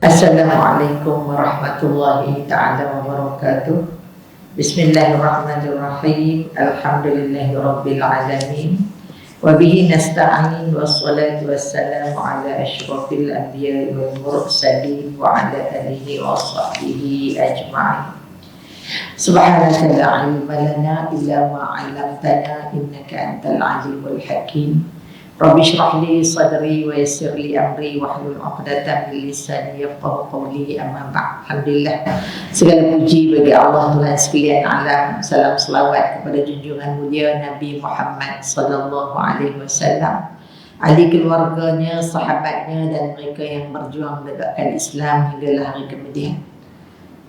Assalamualaikum warahmatullahi ta'ala wabarakatuh. Bismillahirrahmanirrahim. Alhamdulillahi rabbil alamin. Wabihi nasta'in wassalatu wassalamu ala ashrafil anbiya wal mursalin wa ala alihi wa sahbihi ajma'in. Subhanaka la ilma lana illa ma 'allamtana innaka antal alimul hakim. Rabbi shrah li sadri wa yassir li amri wahlul 'uqdatam min lisani yafqahu qawli, amma ba'd. Alhamdulillah, segala puji bagi Allah Tuhan sekalian alam. Salam selawat kepada junjungan mulia Nabi Muhammad sallallahu alaihi wasallam, ahli keluarganya, sahabatnya dan mereka yang berjuang menegakkan Islam hinggalah hari kemudian.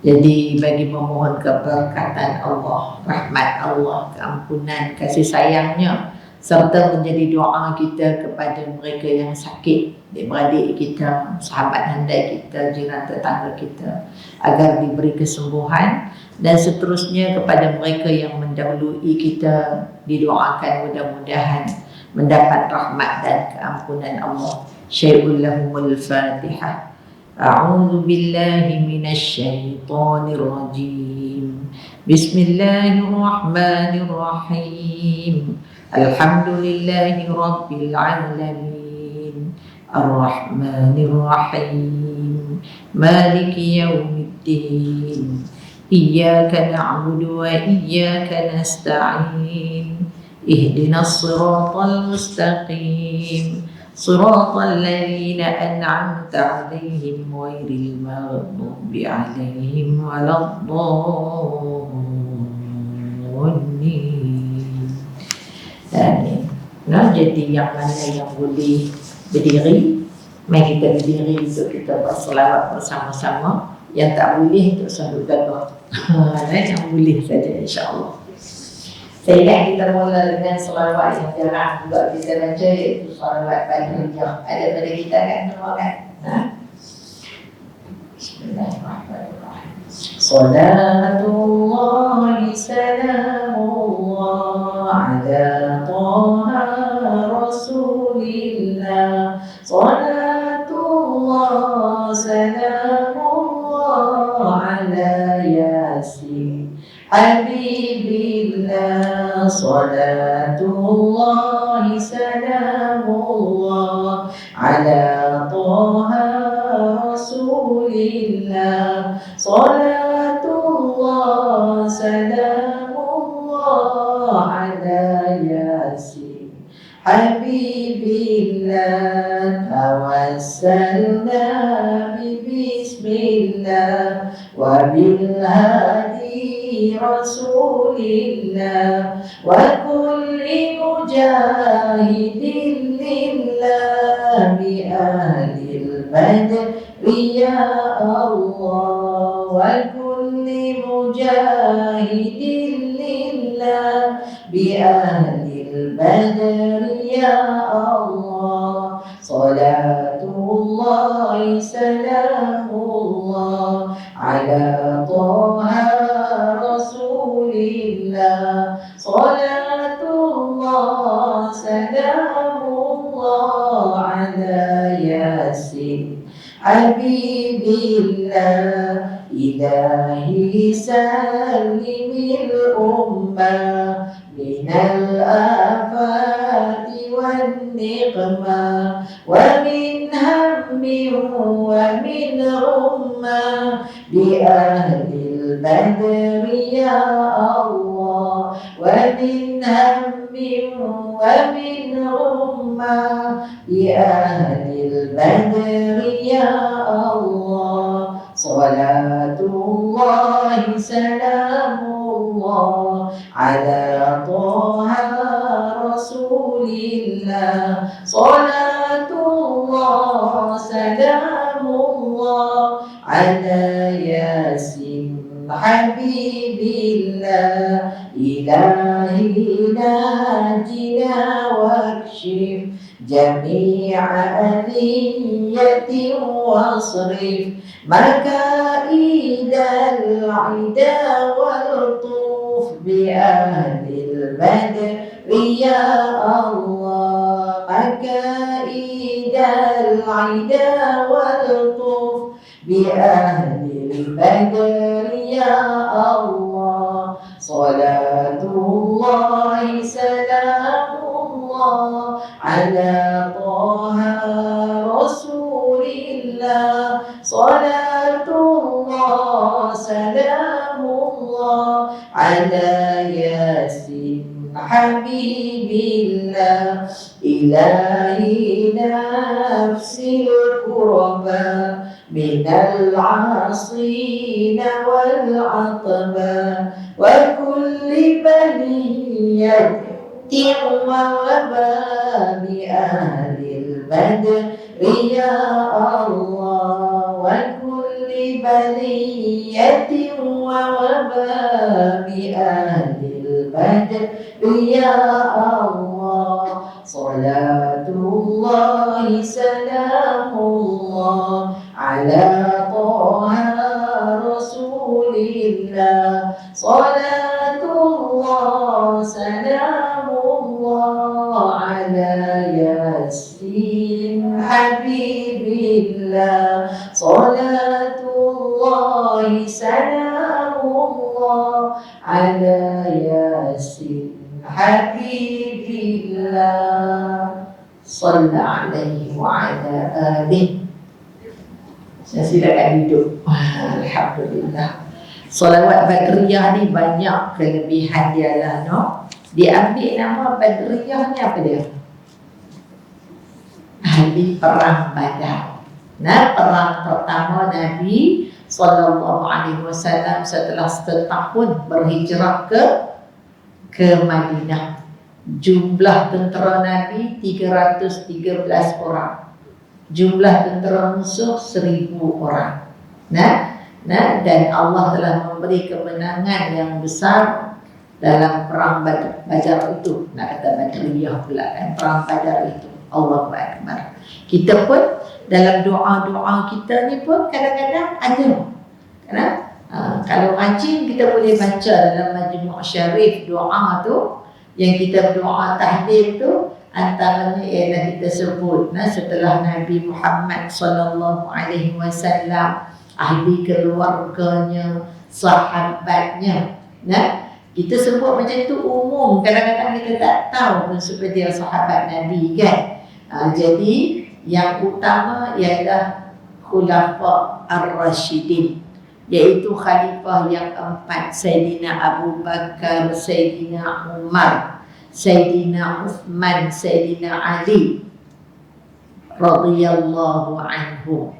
Jadi bagi memohon keberkatan Allah, rahmat Allah, keampunan, kasih sayangnya, serta menjadi doa kita kepada mereka yang sakit, adik-beradik kita, sahabat handai kita, jiran tetangga kita, agar diberi kesembuhan, dan seterusnya kepada mereka yang mendahului kita, didoakan mudah-mudahan mendapat rahmat dan keampunan Allah. Syai'ul lahumul Fatihah. A'udzu billahi minasy syaithanir rajim. Bismillahirrahmanirrahim. Alhamdulillahi rabbil alamin. Ar-Rahmanir Rahim. Maliki yaumiddin. Iyyaka na'budu wa iyyaka nasta'in. Ihdinas siratal mustaqim. Siratal ladzina an'amta 'alaihim ghairil maghdubi 'alaihim waladdallin. Nah, jadi yang mana yang boleh berdiri, mari kita berdiri untuk kita berselawat bersama-sama. Yang tak boleh untuk selalu gagah. Yang boleh saja, insya-Allah. Saya ingat kita mula dengan selawat yang jarang juga kita baca, iaitu selawat Badriyah. Ada pada kita kan semua kan? Bismillahirrahmanirrahim. Salatullahi salamullah ala Taha Rasulillah. Salatullah salamullah ala Yasin Habibillah. Salatullahi salamullah ala Taha Rasulillah. Salatullah salamullah ala Yasin Habibillah. Tawassalna bismillah wa bilhadi Rasulillah wa kulli mujahidin lillah bi ahlil badri ya Allah. Wa kulli mujahidin lillah bi ahlil badri ya Allah. Salatullahi salamullah ala Taha Rasulillah. Salatullah salamullah ala Yasin Habibillah. Ilahi salimil ummah minal afati wan niqmah wa min hammin wa min ummah bi ahlil badri ya Allah. Wa min hammin wa min ummah bi ahlil badri ya Allah. Salatullahi salamullah ala Taha Rasulillah. Salatullah salamullah ala Yasin Habibillah. Ilahi najina wakshif jami'a aliyatin wasrif makaidal ida wal tuf bi ahlil badri ya Allah. Makaidal ida wal tuf بأهل البدر يا الله صلاة الله سلام الله على طه رسول الله صلاة الله سلام الله على ياسين حبيب الله إلهي نفسي الكربى من العاصين والعطبى وكل بلية ووباء بأهل البدر يا الله وكل بلية ووباء بأهل البدر يا الله صلاة الله سلام الله على طه رسول الله صلاة الله سلام الله على ياسين حبيب الله صلاة الله سلام الله على ياسين حبيب الله صلى عليه وعلى آله. Saya silakan duduk. Alhamdulillah. Salawat Badriyah ni banyak kelebihan dia lah, no? Diambil nama Badriyah ni apa dia? Ahli perang Badar. Nah, perang pertama Nabi SAW setelah setahun berhijrah ke Madinah. Jumlah tentera Nabi 313 orang. Jumlah tentera musuh 1000 orang. Dan Allah telah memberi kemenangan yang besar dalam perang Badar itu. Nak kata Badriyah pula kan, perang Badar itu. Allahu Akbar. Kita pun dalam doa-doa kita ni pun kadang-kadang ada. Kalau rajin kita boleh baca dalam Majmu' Syarif doa tu, yang kita berdoa tahlil tu, antaranya ialah kita sebut setelah Nabi Muhammad SAW, ahli keluarganya, sahabatnya. Kita sebut macam tu umum, kadang-kadang kita tak tahu pun seperti sahabat Nabi kan. Jadi yang utama ialah Khulafa Ar-Rashidin, iaitu khalifah yang 4, Sayyidina Abu Bakar, Sayyidina Umar, Sayyidina Uthman, Sayyidina Ali radhiyallahu anhu.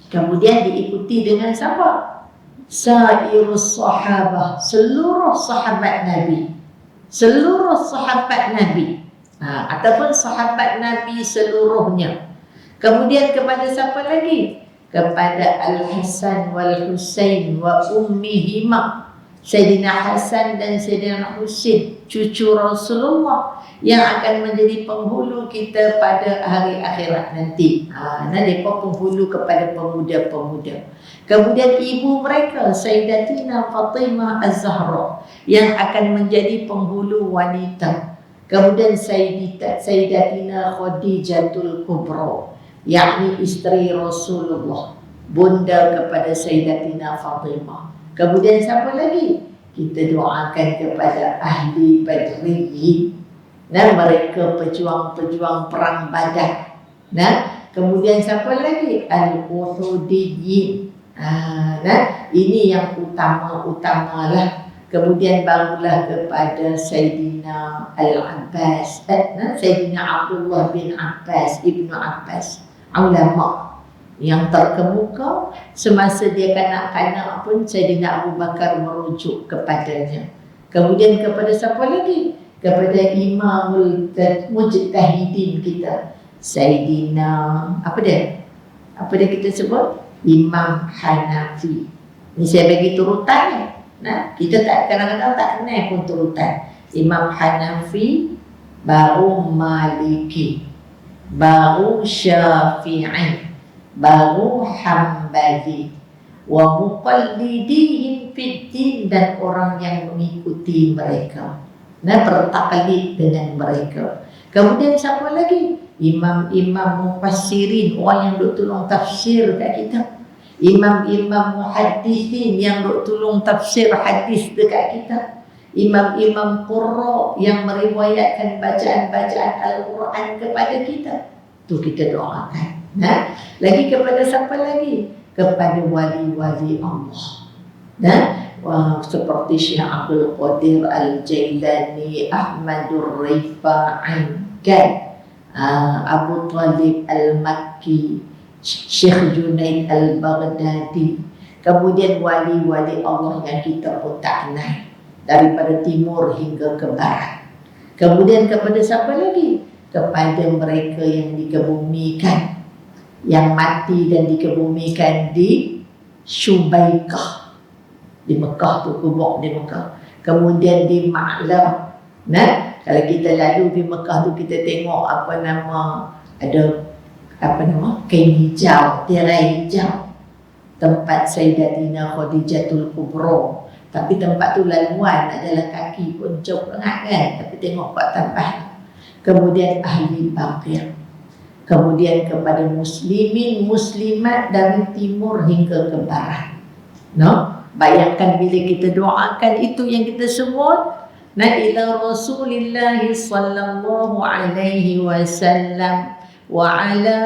Kemudian diikuti dengan siapa? Sairus sahabah, seluruh sahabat Nabi. Seluruh sahabat Nabi. Ataupun sahabat Nabi seluruhnya. Kemudian kepada siapa lagi? Kepada Al-Hasan wal-Husain wa ummihima, Sayyidina Hasan dan Sayyidina Husain, cucu Rasulullah, yang akan menjadi penghulu kita pada hari akhirat nanti. Mereka penghulu kepada pemuda-pemuda. Kemudian ibu mereka, Sayyidatina Fatimah Az-Zahra, yang akan menjadi penghulu wanita. Kemudian Sayyidatina Khadijatul Kubra, yakni isteri Rasulullah, bunda kepada Sayyidatina Fatimah. Kemudian siapa lagi? Kita doakan kepada ahli Badriyin, mereka pejuang-pejuang perang Badar. Kemudian siapa lagi? Al-Uhudiyyin. Ini yang utama-utamalah. Kemudian barulah kepada Sayyidina Al-Abbas, Sayyidina Abdullah bin Abbas, Ibnu Abbas, ulama yang terkemuka. Semasa dia kanak-kanak pun Sayyidina Abu Bakar merujuk kepadanya. Kemudian kepada siapa lagi? Kepada Imamul Mujtahidin kita, Sayyidina apa dia kita sebut? Imam Hanafi. Ini saya bagi turutannya. Kita tak kadang-kadang tak kenal pun turutan. Imam Hanafi, baru Maliki, baru Syafi'i, baru Hambali, wa muqallidihim fiddin, dan orang yang mengikuti mereka, bertaklid dengan mereka. Kemudian siapa lagi? Imam-imam mufassirin, orang yang duk tolong tafsir kat kita. imam-imam muhaddisin yang duk tolong tafsir hadis dekat kita, imam-imam qurra yang meriwayatkan bacaan-bacaan Al-Quran kepada kita, tu kita doakan. Nah, lagi kepada siapa lagi? Kepada wali-wali Allah. Nah, seperti Syekh Abdul Qadir Al-Jailani, Ahmadur Rifa'i, Abu Talib Al-Makki, Syekh Junaid Al-Baghdadi. Kemudian wali-wali Allah yang kita pun tak kenal, daripada timur hingga ke barat. Kemudian kepada siapa lagi? Kepada mereka yang dikebumikan, yang mati dan dikebumikan di Syubaikah, di Mekah tu, kubur di Mekah. Kemudian di Ma'la. Nah, kalau kita lalu di Mekah tu, kita tengok apa nama, ada apa nama, kain hijau, tirai hijau, tempat Sayyidatina Khadijatul Kubra. Tapi tempat tu laluan, nak jalan kaki pun jauh sangat kan, tapi tengok buat tambah. Kemudian ahli Baqir. Kemudian kepada muslimin muslimat dari timur hingga ke barat. No? Bayangkan bila kita doakan itu yang kita sebut, na ila Rasulillah sallallahu alaihi wasallam wa ala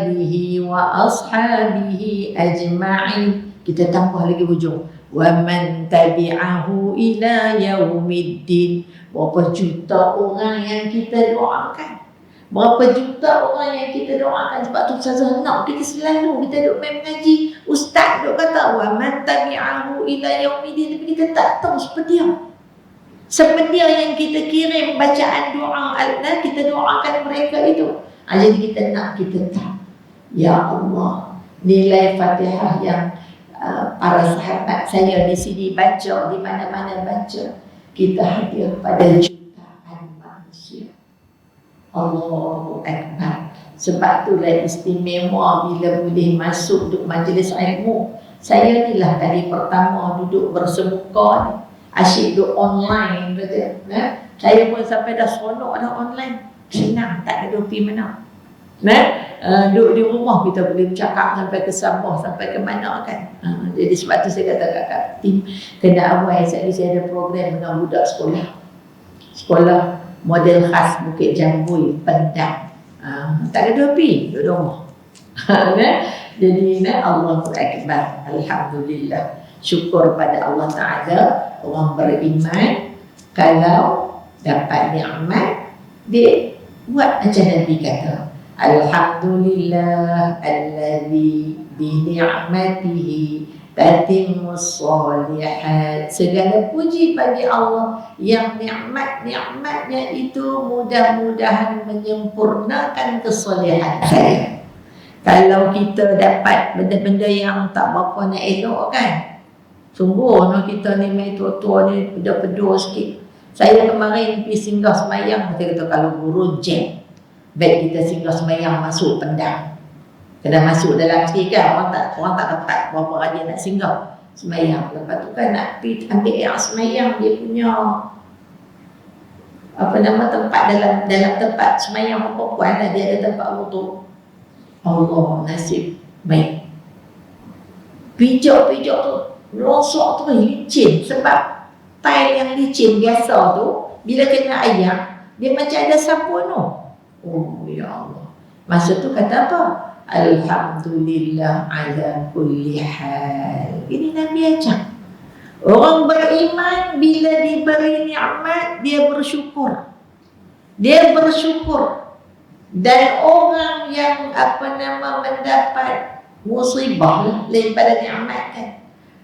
alihi wa ashabihi ajma'in. Kita tambah lagi hujung, wa man tabi'ahu ila yaumiddin. Berapa juta orang yang kita doakan, berapa juta orang yang kita doakan. Sebab tu Ustazah nak kita selalu kita duk main mengaji, Ustaz duk kata wa man tabi'ahu ila yaumiddin, tapi kita tak tahu seperti dia. Seperti yang kita kirim bacaan doa Allah, kita doakan mereka itu. Jadi kita nak, kita tahu, ya Allah, nilai Fatihah yang para sahabat saya di sini baca, di mana-mana baca, kita hadir pada jutaan manusia. Allahu Akbar. Sebab itulah istimewa bila boleh masuk duduk majlis ilmu. Saya ni lah kali pertama duduk bersemuka ni. Asyik duduk online kata. Saya pun sampai dah seronok dah online. Senang, tak ada duk pergi mana. Duduk di rumah kita boleh bercakap sampai ke Sabah, sampai ke mana kan. Jadi sebab tu saya kata kat tim kena awal saya ada program dengan budak sekolah model khas Bukit Jambul, Pendang. Tak ada dua pi, duduk rumah. Jadi Allahu Akbar, alhamdulillah. Syukur pada Allah Ta'ala. Orang beriman kalau dapat nikmat, dia buat macam Nabi kata, alhamdulillah alladzi bi ni'matihi tatimmus shalihat. Segala puji bagi Allah yang nikmat-nikmatnya itu mudah-mudahan menyempurnakan kesalehan saya. Kalau kita dapat benda-benda yang tak berapa nak elok kan, sungguh kita ni main tua-tua ni pedah-pedah sikit. Saya kemarin pergi singgah semayang, kita kata kalau guru jam, baik kita singgah semayang masuk Pendang. Kena masuk dalam sikit kan, orang tak ketat berapa rajin nak singgah semayang. Lepas tu kan nak pergi ambil air semayang, dia punya apa nama tempat dalam tempat semayang perempuan lah, dia ada tempat wudu. Allah nasib baik. Pijak-pijak tu rosok tu licin, sebab tile yang licin biasa tu bila kena air dia macam ada sabun tu. Oh ya Allah. Masa tu kata apa? Alhamdulillah ala kulli hal. Ini Nabi ajak. Orang beriman bila diberi nikmat dia bersyukur. Dia bersyukur. Dan orang yang mendapat musibah daripada nikmat kan,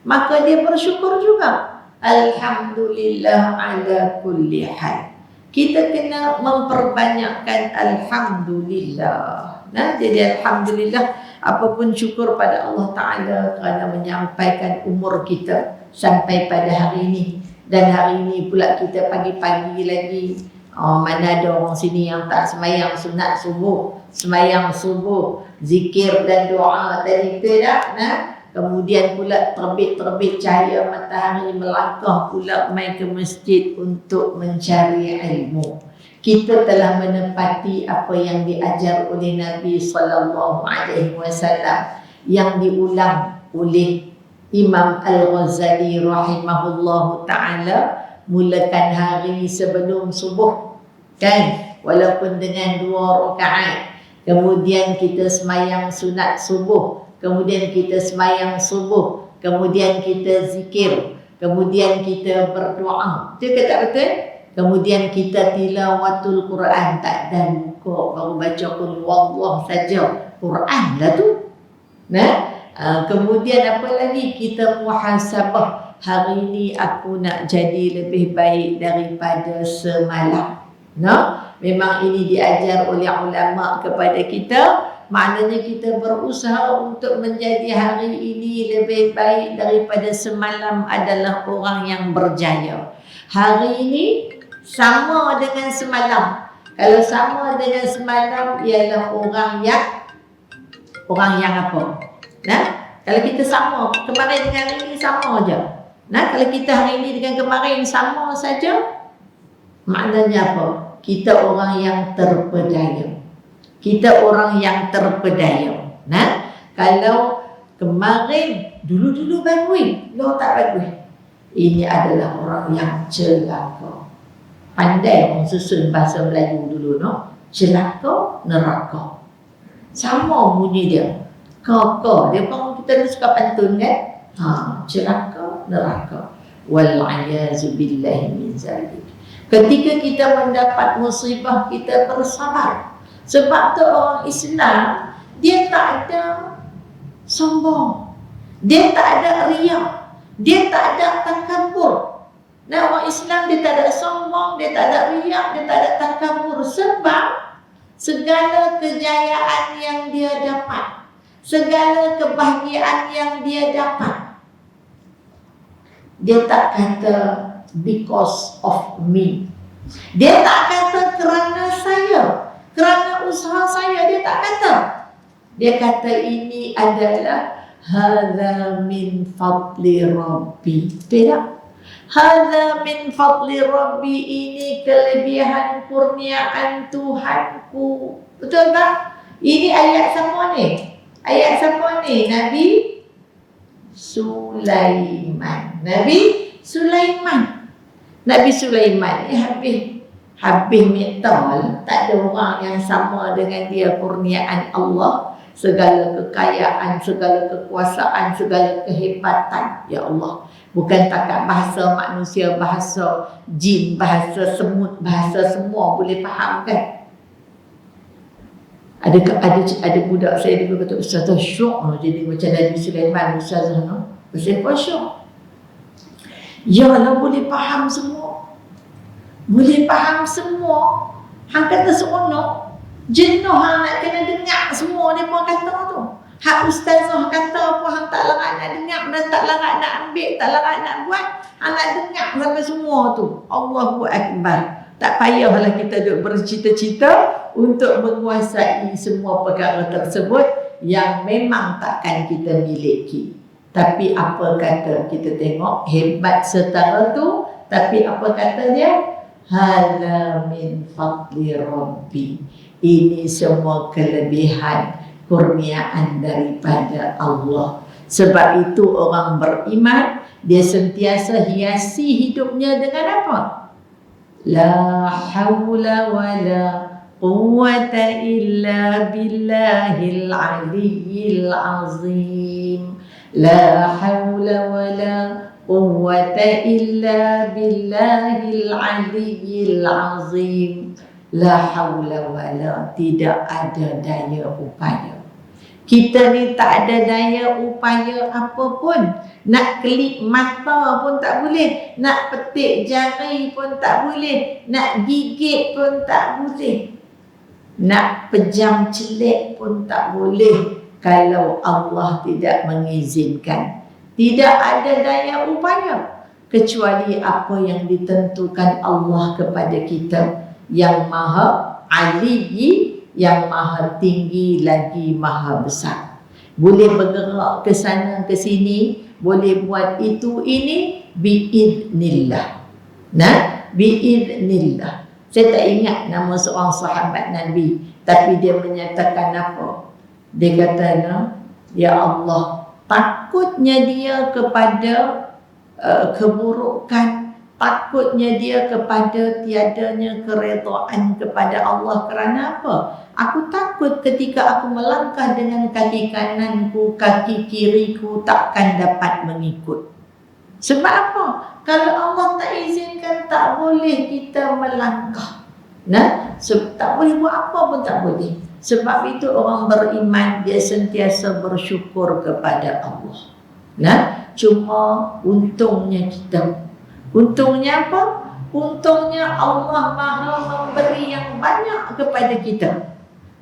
maka dia bersyukur juga. Alhamdulillah ala kulli hal. Kita kena memperbanyakkan alhamdulillah. Jadi alhamdulillah, apapun syukur pada Allah Ta'ala kerana menyampaikan umur kita sampai pada hari ini. Dan hari ini pula kita pagi-pagi lagi, mana ada orang sini yang tak semayang sunat subuh, semayang subuh, zikir dan doa tadi kita dah. Kemudian pula terbit-terbit cahaya matahari, melangkah pula mai ke masjid untuk mencari ilmu. Kita telah menepati apa yang diajar oleh Nabi sallallahu alaihi wasallam, yang diulang oleh Imam Al-Ghazali rahimahullahu ta'ala, mulakan hari sebelum subuh, kan? Walaupun dengan 2 rakaat. Kemudian kita semayang sunat subuh, kemudian kita semayang subuh, kemudian kita zikir, kemudian kita berdoa. Itu kata betul? Kemudian kita tilawatul Quran, tak ada buka, baru baca qul huwallah saja. Quran lah tu. Nah, kemudian apa lagi? Kita muhasabah. Hari ini aku nak jadi lebih baik daripada semalam. Nah, memang ini diajar oleh ulama kepada kita. Maknanya kita berusaha untuk menjadi hari ini lebih baik daripada semalam adalah orang yang berjaya. Hari ini sama dengan semalam. Kalau sama dengan semalam ialah orang yang apa? Nah, kalau kita sama kemarin dengan hari ini sama aja. Nah, kalau kita hari ini dengan kemarin sama saja, maknanya apa? Kita orang yang terpedaya. Kita orang yang terpedaya. Nah, kalau kemarin dulu bagus, lo tak bagus. Ini adalah orang yang celaka. Pandai orang susun bahasa Melayu dulu, no? Celaka, neraka. Sama bunyi dia. Kaka. Dia pun kita suka pantun kan? Celaka, neraka. Wal'ayazu billahi min zalik. Ketika kita mendapat musibah, kita bersabar. Sebab tu orang Islam, dia tak ada sombong. Dia tak ada riak. Dia tak ada takabur. Nah, orang Islam dia tak ada sombong, dia tak ada riak, dia tak ada takabur. Sebab segala kejayaan yang dia dapat, segala kebahagiaan yang dia dapat, dia tak kata because of me. Dia tak kata kerana saya, kerana usaha saya. Dia tak kata. Dia kata ini adalah hadza min fadli rabbi. Tidak. Hadza min fadli rabbi, ini kelebihan kurniaan Tuhanku. Betul tak? Ini ayat siapa ni? Ayat siapa ni? Nabi Sulaiman. Nabi Sulaiman. Nabi Sulaiman ni habis metal. Tak ada orang yang sama dengan dia kurniaan Allah. Segala kekayaan, segala kekuasaan, segala kehebatan. Ya Allah. Bukan takat bahasa manusia, bahasa jin, bahasa semut, bahasa semua boleh faham kan? Ada budak saya dulu kata, Ustazah syok jadi macam Nabi Sulaiman, Ustazah no. Saya pun syok. Ya Allah, boleh faham semua. Boleh faham semua. Hang kata seronok. Jenuh hang nak kena dengar semua dia pun kata tu. Hak ustazah kata apa hang tak larat nak dengar dan tak larat nak ambil, tak larat nak buat, hang nak dengar sampai semua tu. Allahu Akbar. Tak payahlah kita duk bercita-cita untuk menguasai semua perkara tersebut yang memang takkan kita miliki. Tapi apa kata kita tengok hebat setara tu, tapi apa kata dia? Hadza min fadli rabbi. Ini semua kelebihan kurniaan daripada Allah. Sebab itu orang beriman dia sentiasa hiasi hidupnya dengan apa? La haula wala quwwata illa billahil aliyyil azim. La haula wala quwwata illa billahil aliyyil azim. La haula wala, tidak ada daya upaya. Kita ni tak ada daya upaya apapun. Nak kelip mata pun tak boleh, nak petik jari pun tak boleh, nak gigit pun tak boleh, nak pejam celik pun tak boleh kalau Allah tidak mengizinkan. Tidak ada daya upaya kecuali apa yang ditentukan Allah kepada kita, yang maha aliyyi, yang maha tinggi lagi maha besar. Boleh bergerak ke sana ke sini, boleh buat itu ini biidznillah. Nah, biidznillah. Saya tak ingat nama seorang sahabat Nabi, tapi dia menyatakan apa? Dia kata, ya Allah, takutnya dia kepada keburukan, takutnya dia kepada tiadanya keredaan kepada Allah. Kerana apa? Aku takut ketika aku melangkah dengan kaki kananku, kaki kiriku takkan dapat mengikut. Sebab apa? Kalau Allah tak izinkan, tak boleh kita melangkah. Nah, tak boleh buat apa pun tak boleh. Sebab itu orang beriman dia sentiasa bersyukur kepada Allah. Nah, cuma untungnya kita. Untungnya apa? Untungnya Allah Maha memberi yang banyak kepada kita.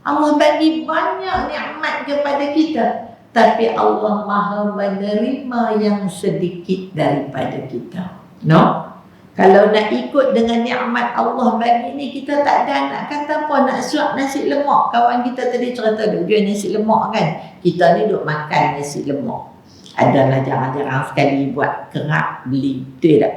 Allah bagi banyak nikmat kepada kita, tapi Allah Maha menerima yang sedikit daripada kita. No? Kalau nak ikut dengan nikmat Allah bagi ni, kita tak ada nak kata apa, nak suap nasi lemak. Kawan kita tadi cerita dia jual nasi lemak kan. Kita ni duk makan nasi lemak. Adalah jarang-jarang sekali buat kerak beli. Betul tak?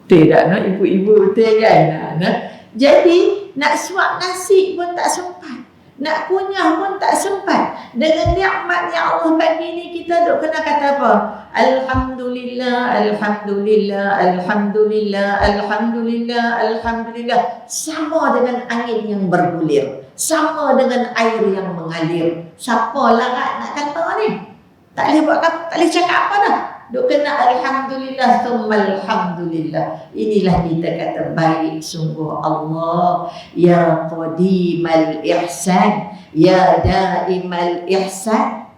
Betul tak? No? Ibu-ibu betul kan? No? Jadi nak suap nasi pun tak sempat. Nak kunyah pun tak sempat. Dengan nikmat yang Allah bagi ni, kita duk kena kata apa? Alhamdulillah, Alhamdulillah, Alhamdulillah, Alhamdulillah, Alhamdulillah. Sama dengan angin yang bergulir, sama dengan air yang mengalir. Siapa larat nak kata ni? Tak boleh buat apa, tak boleh cakap apa dah. Duk kena Alhamdulillah, thumma Alhamdulillah. Inilah kita kata baik sungguh Allah. Ya qadimal ihsan, ya daimal ihsan.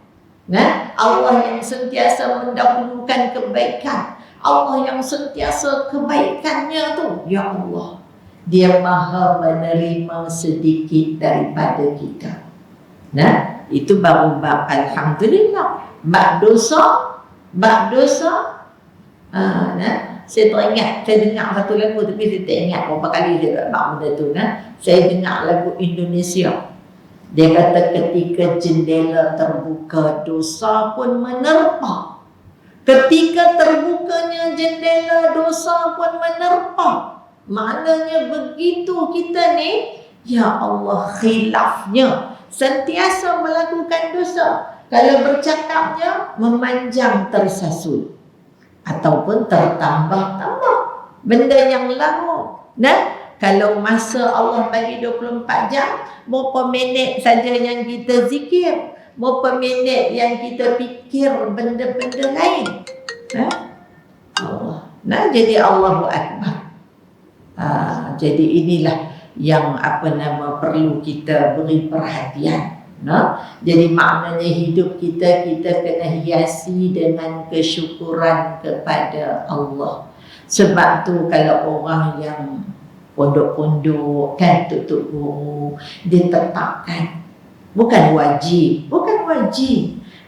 Nah, Allah yang sentiasa mendahulukan kebaikan, Allah yang sentiasa kebaikannya tu, ya Allah, Dia Maha menerima sedikit daripada kita. Nah, itu baru bab Alhamdulillah. Bab dosa, nah, saya teringat, saya dengar satu lagu tapi saya tak ingat berapa kali saya buat benda tu. Nah, saya dengar lagu Indonesia. Dia kata ketika jendela terbuka, dosa pun menerpa. Ketika terbukanya jendela, dosa pun menerpa. Maknanya begitu kita ni, ya Allah, khilafnya sentiasa melakukan dosa. Kalau bercakapnya memanjang tersasul ataupun tertambah-tambah benda yang lama. Nah, kalau masa Allah bagi 24 jam, berapa minit saja yang kita zikir, berapa minit yang kita fikir benda-benda lain. Allah. Nah, jadi Allahu Akbar. Jadi inilah yang perlu kita beri perhatian. No? Jadi maknanya hidup kita kena hiasi dengan kesyukuran kepada Allah. Sebab tu kalau orang yang pondok-pondok kan, tutup guru, dia tetapkan, bukan wajib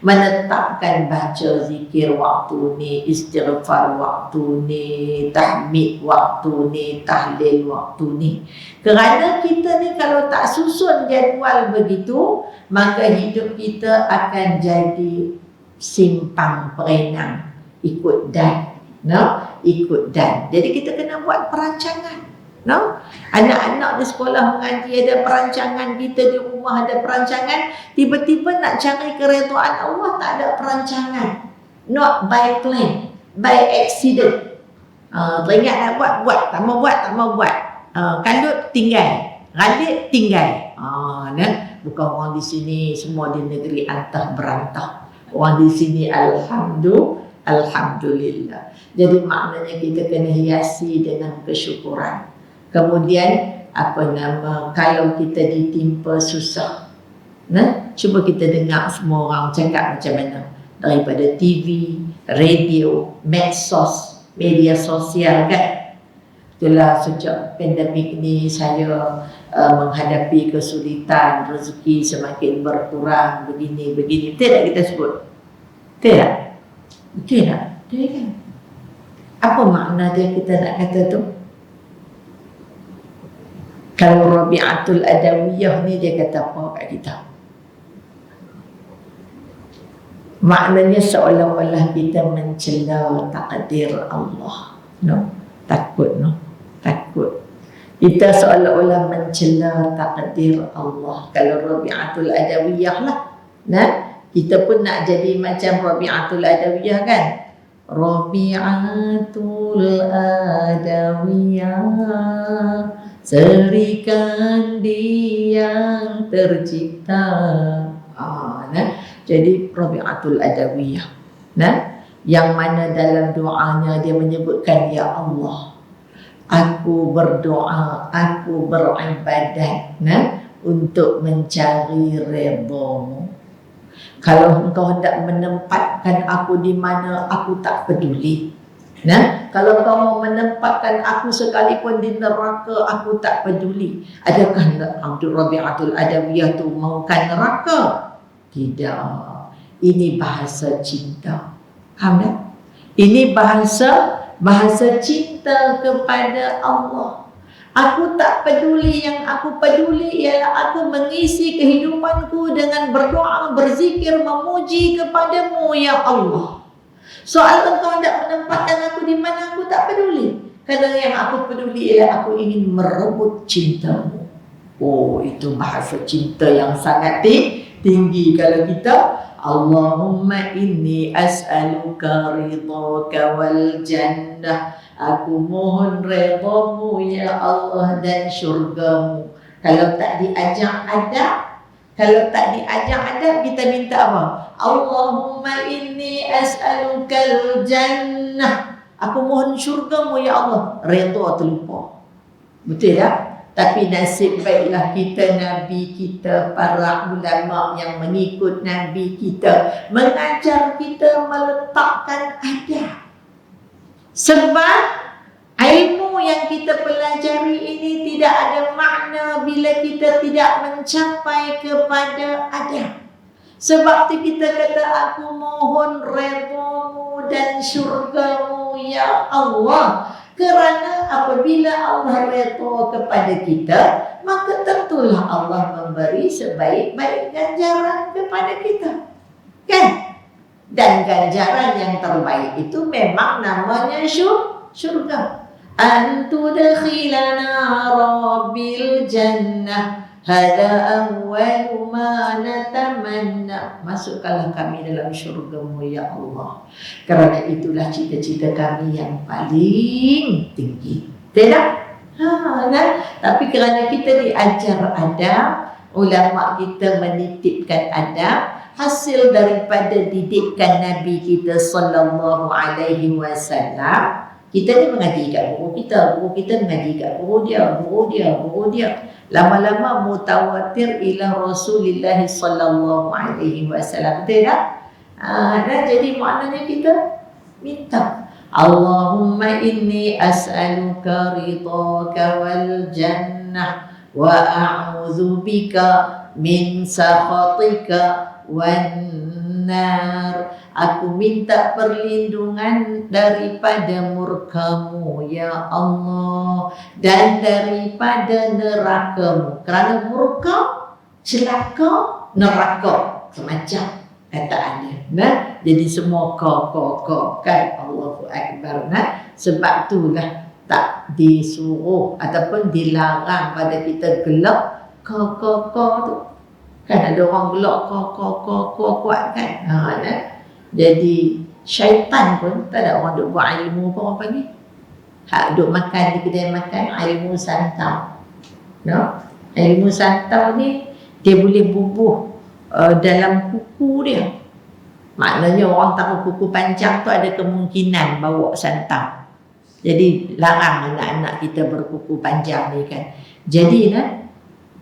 menetapkan baca zikir waktu ni, istighfar waktu ni, tahmid waktu ni, tahlil waktu ni. Kerana kita ni kalau tak susun jadual begitu, maka hidup kita akan jadi simpang perenang, ikut dan, no? Ikut dan. Jadi kita kena buat perancangan, no? Anak-anak di sekolah mengaji ada perancangan, kita di rumah ada perancangan. Tiba-tiba nak cari keredaan Allah, tak ada perancangan. Not by plan, by accident. Teringat nak buat, tak mau buat. Kalut tinggal, radik tinggal. Bukan orang di sini semua di negeri antah berantah. Orang di sini alhamdulillah. Jadi maknanya kita kena hiasi dengan kesyukuran. Kemudian kalau kita ditimpa susah, nah, cuba kita dengar semua orang cakap macam mana daripada TV, radio, medsos, media sosial kan. Itulah sejak pandemik ni saya menghadapi kesulitan, rezeki semakin berkurang, begini. Betul tak kita sebut? Betul tak? Betul tak? Betul kan? Apa makna dia kita nak kata tu? Kalau Rabi'atul Adawiyah ni dia kata apa kat kita? Maknanya seolah-olah kita mencela takdir Allah. No? Takut. Kita seolah-olah mencela takdir Allah. Kalau Rabi'atul Adawiyah lah. Nah, Kita pun nak jadi macam Rabi'atul Adawiyah kan. Rabi'atul Adawiyah, serikan yang tercipta. Jadi Rabi'atul Adawiyah. Yang mana dalam doanya dia menyebutkan, ya Allah, aku berdoa, aku beribadat untuk mencari redha-Mu. Kalau Engkau hendak menempatkan aku di mana, aku tak peduli. Kalau Engkau mau menempatkan aku sekalipun di neraka, aku tak peduli. Adakah Abdul Rabi'atul Adawiyah tu mahukan neraka? Tidak. Ini bahasa cinta. Faham tak? Ini bahasa cinta kepada Allah. Aku tak peduli, yang aku peduli ialah aku mengisi kehidupanku dengan berdoa, berzikir, memuji kepadamu, ya Allah. Soal Engkau hendak menempatkan aku di mana, aku tak peduli. Kerana yang aku peduli ialah aku ingin merebut cintamu. Oh, itu bahasa cinta yang sangat tinggi. Kalau kita, Allahumma inni as'aluka ridhaka wal jannah, aku mohon redha-Mu ya Allah dan syurga-Mu. Kalau tak diajak adab, kita minta apa? Allahumma inni as'alukal jannah, aku mohon syurga-Mu ya Allah. Redha terlupa. Betul tak? Tapi nasib baiklah kita, Nabi kita, para ulama yang mengikut Nabi kita mengajar kita meletakkan adab. Sebab ilmu yang kita pelajari ini tidak ada makna bila kita tidak mencapai kepada adab. Sebab itu kita kata, aku mohon redha-Mu dan syurga-Mu ya Allah. Kerana apabila Allah redha kepada kita, maka tentulah Allah memberi sebaik-baik ganjaran kepada kita. Kan? Dan ganjaran yang terbaik itu memang namanya syurga. Antudkhilana rabbil jannah, hada awwalu ma natamanna. Masukkanlah kami dalam syurga-Mu ya Allah. Kerana itulah cita-cita kami yang paling tinggi. Tidak? Tapi kerana kita diajar adab, ulama kita menitipkan adab, hasil daripada didikan Nabi kita sallallahu alaihi wasallam. Kita ni mengaji kat guru kita mengaji kat guru dia. Lama-lama mutawatir ila Rasulullah sallallahu alaihi wasallam. Betul tak? Dan jadi maknanya kita minta, Allahumma inni as'aluka ridhaka wal jannah wa a'udzu bika min sakhatika wan nar. Aku minta perlindungan daripada murka-Mu ya Allah, dan daripada neraka-Mu. Kerana murka, celaka, neraka semacam kataannya. Jadi semua kau kan, Allahu Akbar. Sebab itulah tak disuruh ataupun dilarang pada kita gelak kau tu. Kan ada orang gelak kau kuat kan. Jadi syaitan pun tak ada orang duk buat ilmu apa orang panggil. Hak duk makan di kedai makan, ilmu santau. Ilmu santau ni dia boleh bubuh dalam kuku dia. Maknanya orang tahu kuku panjang tu ada kemungkinan bawa santau. Jadi larang anak-anak kita berkuku panjang ni kan. Jadi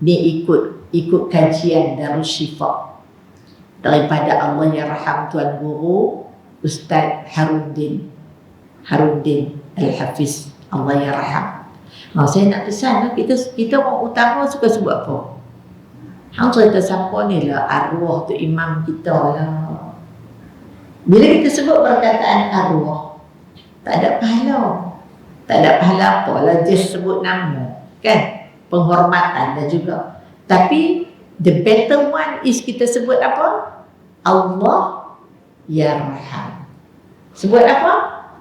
ni ikut kajian Darus Syifa daripada Allah yang raham Tuan Guru Ustaz Haruddin Al-Hafiz, Allah yang raham. Saya nak pesan, kita orang utama suka sebut apa? Hang cerita siapa ni lah, arwah tu imam kita lah. Bila kita sebut perkataan arwah, tak ada pahala apa lah, just sebut nama kan, penghormatan dah juga. Tapi the better one is kita sebut apa? Allah Yarham. Sebut apa?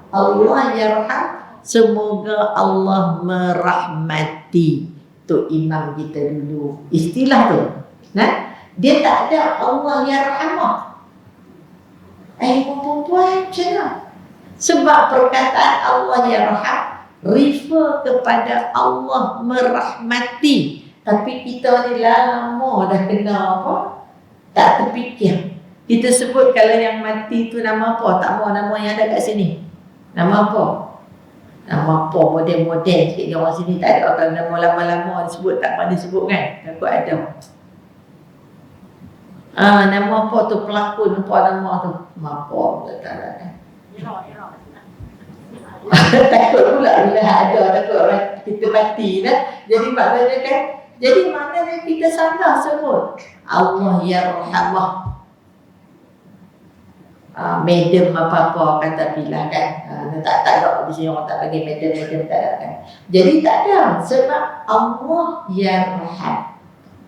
Allah Yarham. Semoga Allah merahmati tu imam kita dulu. Istilah tu. Dia tak ada Allah Yarhamah. Perempuan macam mana? Sebab perkataan Allah yarham refer kepada Allah merahmati. Tapi kita ni lama dah kena apa? Tak terfikir. Kita sebut kalau yang mati tu nama apa? Tak mau nama yang ada kat sini. Nama apa? Nama apa? Model-model sikit ni orang sini tak ada. Kalau nama lama-lama disebut tak pernah disebut kan? Takut ada. Nama apa tu? Pelakon apa nama tu? Apa? Tak ada kan? Takut pula bila ada. Takut orang kita mati dah. Jadi maknanya kan? Jadi maknanya kita salah sebut Allah yarhamah. Madam apa-apa kata pilih kan. Tak ada di sini orang tak bagi madam tak ada kan. Jadi tak ada sebab Allah yarham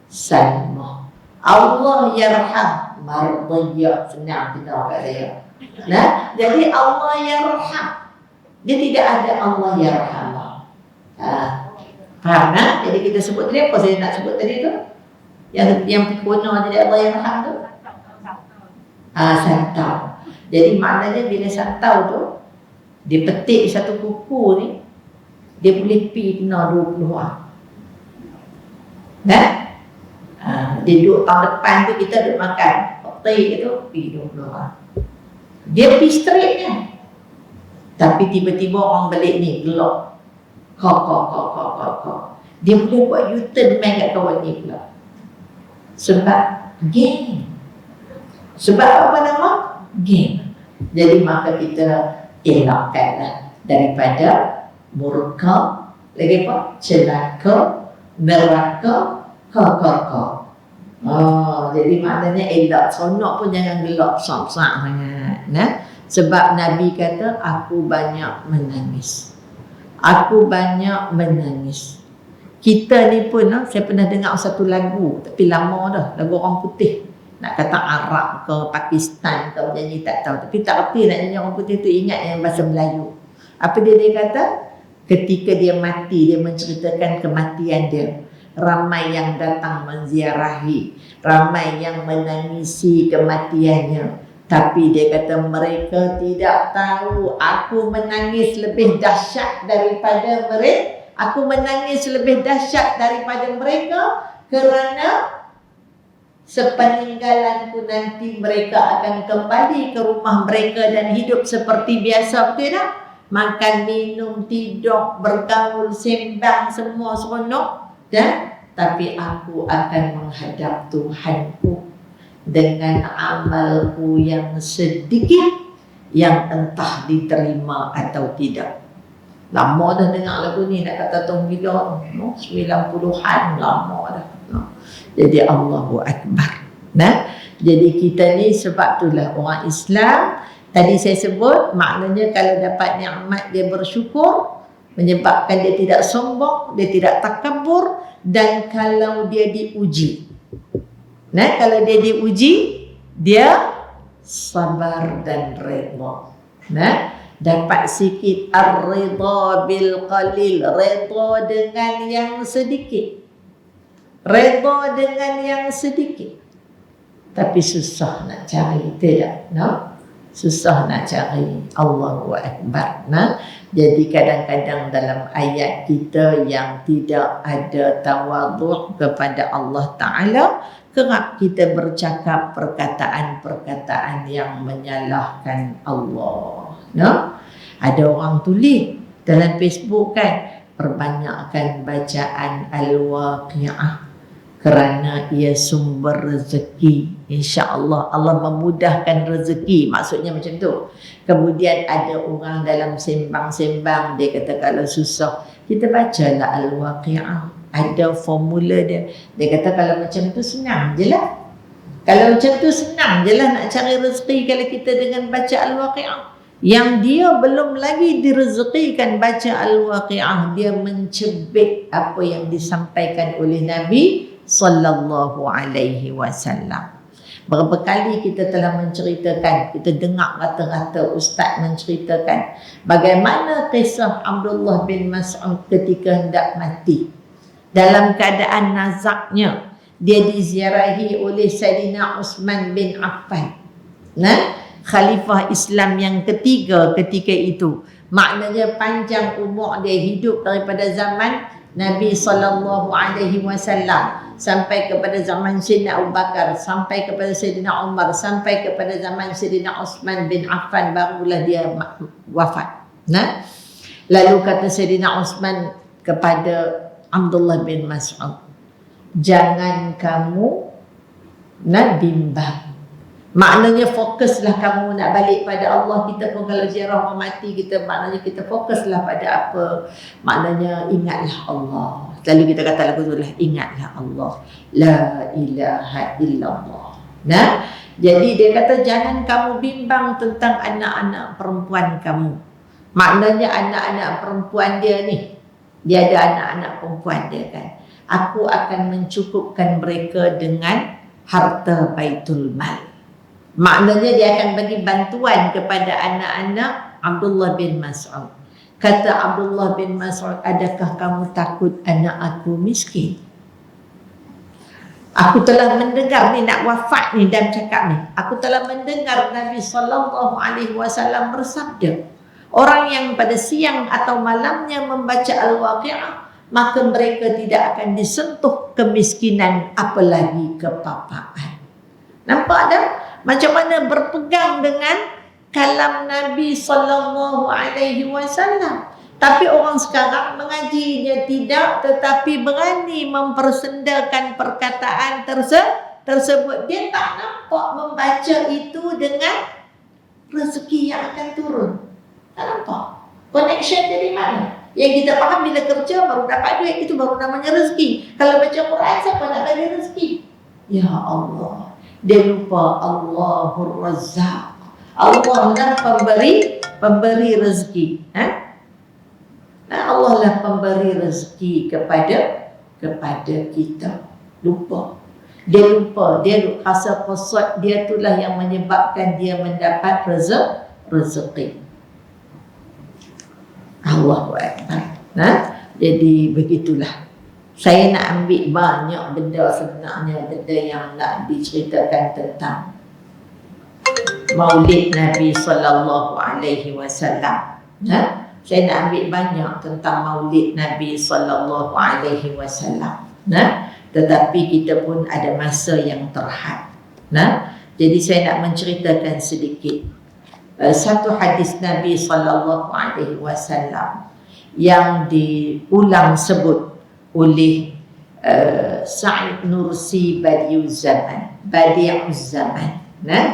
Salmah. Allah yarham Mardiyah. Senang kita kat saya. Nah, jadi Allah yarham. Dia tidak ada Allah yarhamah. Faham tak? Jadi kita sebut tadi apa saya nak sebut tadi tu? Yang guna jadi Allah yarham tu? Santau. Jadi maknanya bila santau tu dia petik satu kuku ni, dia boleh pi kena 20 orang. Nah, dia duduk tahun depan tu kita duduk makan petik tu pi 20 orang. Dia pi straight kan. Tapi tiba-tiba orang balik ni gelap. Kok. Dia boleh buat U-turn main kat kawan ni pula. Sebab game. Sebab apa nama? Game. Jadi maka kita elakkanlah daripada murka, lagi apa? Celaka, neraka, kau. Jadi maknanya elak. Sonok pun jangan gelap sak-sak sangat. Nah? Sebab Nabi kata, aku banyak menangis. Aku banyak menangis. Kita ni pun, saya pernah dengar satu lagu, tapi lama dah, lagu orang putih. Nak kata Arab ke Pakistan ke menyanyi tak tahu. Tapi tak erti nak nyanyi orang putih tu, ingat yang bahasa Melayu. Apa dia kata? Ketika dia mati, dia menceritakan kematian dia. Ramai yang datang menziarahi, ramai yang menangisi kematiannya. Tapi dia kata mereka tidak tahu aku menangis lebih dahsyat daripada mereka. Aku menangis lebih dahsyat daripada mereka kerana sepeninggalanku nanti mereka akan kembali ke rumah mereka dan hidup seperti biasa, betul tak? Makan, minum, tidur, bergaul, sembang, semua seronok. Dan tapi aku akan menghadap Tuhanku dengan amalku yang sedikit yang entah diterima atau tidak. Lama dah dengar lagu ni, nak kata tahun bila 90-an, lama dah. Jadi Allahu Akbar. Nah, jadi kita ni sebab itulah orang Islam. Tadi saya sebut maknanya kalau dapat nikmat dia bersyukur, menyebabkan dia tidak sombong, dia tidak takabur, dan kalau dia diuji. Nah, kalau dia diuji, dia sabar dan redha. Nah, dapat sikit ar-ridha bil qalil, redha dengan yang sedikit. Redha dengan yang sedikit. Tapi susah nak cari, tidak? No? Susah nak cari. Allahu Akbar. Nah, jadi kadang-kadang dalam ayat kita yang tidak ada tawadhu' kepada Allah Ta'ala, kerap kita bercakap perkataan-perkataan yang menyalahkan Allah. No? Ada orang tulis dalam Facebook kan, perbanyakkan bacaan Al-Waqi'ah kerana ia sumber rezeki. InsyaAllah Allah memudahkan rezeki, maksudnya macam tu. Kemudian ada orang dalam sembang-sembang, dia kata kalau susah, kita bacalah Al-Waqi'ah. Ada formula dia. Dia kata kalau macam tu senang je lah. Kalau macam tu senang je lah nak cari rezeki kalau kita dengan baca Al-Waqi'ah. Yang dia belum lagi direzekikan baca Al-Waqi'ah, dia mencebik apa yang disampaikan oleh Nabi sallallahu alaihi wasallam. Berapa kali kita telah menceritakan, kita dengar rata-rata ustaz menceritakan bagaimana kisah Abdullah bin Mas'ud ketika hendak mati. Dalam keadaan nazaknya, dia diziarahi oleh Sayyidina Uthman bin Affan. Nah, khalifah Islam yang ketiga ketika itu. Maknanya panjang umur dia, hidup daripada zaman Nabi SAW sampai kepada zaman Sayyidina Abu Bakar, sampai kepada Sayyidina Umar, sampai kepada zaman Sayyidina Uthman bin Affan, barulah dia wafat. Nah, lalu kata Sayyidina Uthman kepada Abdullah bin Mas'ud, jangan kamu nak bimbang. Maknanya fokuslah kamu nak balik pada Allah. Kita pun kalau ziarah orang mati, kita maknanya kita fokuslah pada apa? Maknanya ingatlah Allah. Lalu kita kata lagu tu lah, ingatlah Allah, la ilaha illallah. Nah, jadi dia kata jangan kamu bimbang tentang anak-anak perempuan kamu. Maknanya anak-anak perempuan dia ni, dia ada anak-anak perempuan dia kan. Aku akan mencukupkan mereka dengan harta Baitul Mal. Maknanya dia akan bagi bantuan kepada anak-anak Abdullah bin Mas'ud. Kata Abdullah bin Mas'ud, adakah kamu takut anak aku miskin? Aku telah mendengar ni, nak wafat ni dan cakap ni, aku telah mendengar Nabi SAW bersabda, orang yang pada siang atau malamnya membaca Al-Waqi'ah, maka mereka tidak akan disentuh kemiskinan apalagi kepapaan. Nampak tak? Macam mana berpegang dengan kalam Nabi SAW. Tapi orang sekarang mengajinya tidak, tetapi berani mempersendakan perkataan tersebut. Dia tak nampak membaca itu dengan rezeki yang akan turun. Tak nampak. Connection dari mana? Yang kita faham bila kerja baru dapat duit, itu baru namanya rezeki. Kalau baca Quran, siapa nak bagi rezeki? Ya Allah. Dia lupa Allahur Razzaq. Allah lah pemberi rezeki. Nah, Allah lah pemberi rezeki kepada kita. Lupa. Dia lupa. Dia rasa pesat dia itulah yang menyebabkan dia mendapat rezeki. Allahu Akbar. Jadi begitulah. Saya nak ambil banyak benda sebenarnya, benda yang nak diceritakan tentang Maulid Nabi SAW. Saya nak ambil banyak tentang Maulid Nabi SAW. Tetapi kita pun ada masa yang terhad. Jadi saya nak menceritakan sedikit satu hadis Nabi SAW yang diulang sebut oleh Sa'id Nursi Badi'uz Zaman.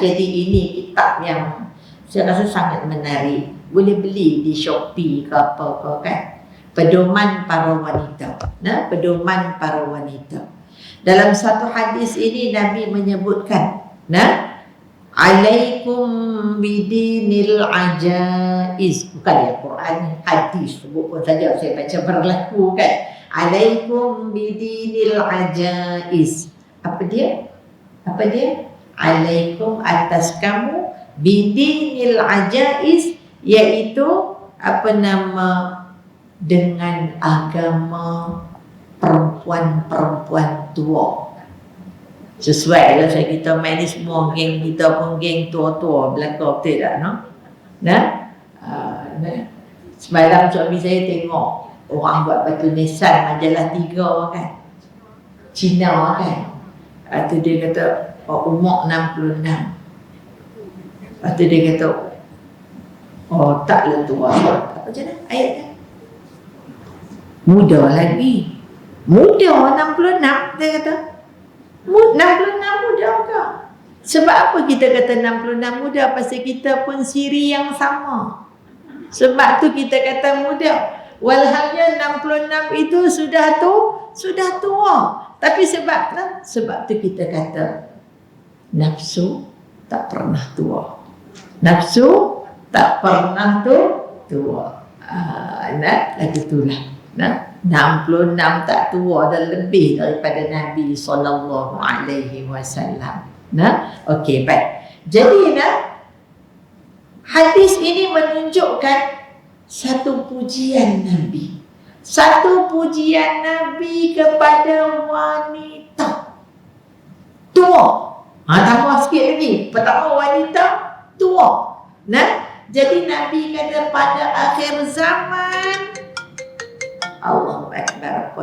Jadi ini kitab yang saya rasa sangat menarik. Boleh beli di Shopee ke apa kan. Pedoman para wanita. Pedoman para wanita. Dalam satu hadis ini Nabi menyebutkan, alaikum bidinil ajaiz. Bukan ya Quran, hadis sebut pun saja saya baca berlaku kan. Alaikum bidinil ajaiz. Apa dia? Alaikum atas kamu bidinil ajaiz, iaitu dengan agama perempuan-perempuan tua. Sesuai lah kita main ni semua geng kita pun geng tua-tua belakang, betul tak? Semalam suami saya tengok orang buat batu nisan majalah 3 kan, Cina kan. Itu dia kata umur 66. Lepas tu dia kata taklah tua. Apa macam mana ayat kan? Muda lagi. Muda 66 dia kata. 66 muda ke? Sebab apa kita kata 66 muda? Pasal kita pun siri yang sama. Sebab tu kita kata muda. Walhalnya 66 itu sudah tua. Tapi sebab tu kita kata nafsu tak pernah tua. Nafsu tak pernah tua. Lagi itulah. 66 tak tua dan lebih daripada Nabi SAW. Okey, baik. Jadi hadis ini menunjukkan satu pujian Nabi. Satu pujian Nabi kepada wanita tua. Tambah sikit lagi. Pertama wanita tua. Jadi Nabi kata pada akhir zaman, Allahu Akbar,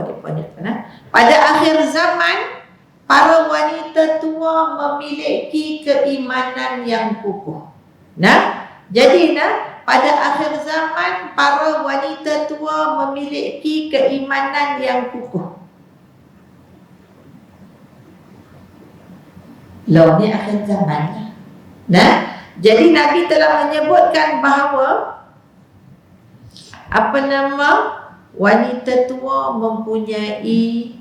pada akhir zaman para wanita tua memiliki keimanan yang kukuh. Jadi pada akhir zaman para wanita tua memiliki keimanan yang kukuh. Loh, ni akhir zaman. Jadi Nabi telah menyebutkan bahawa wanita tua mempunyai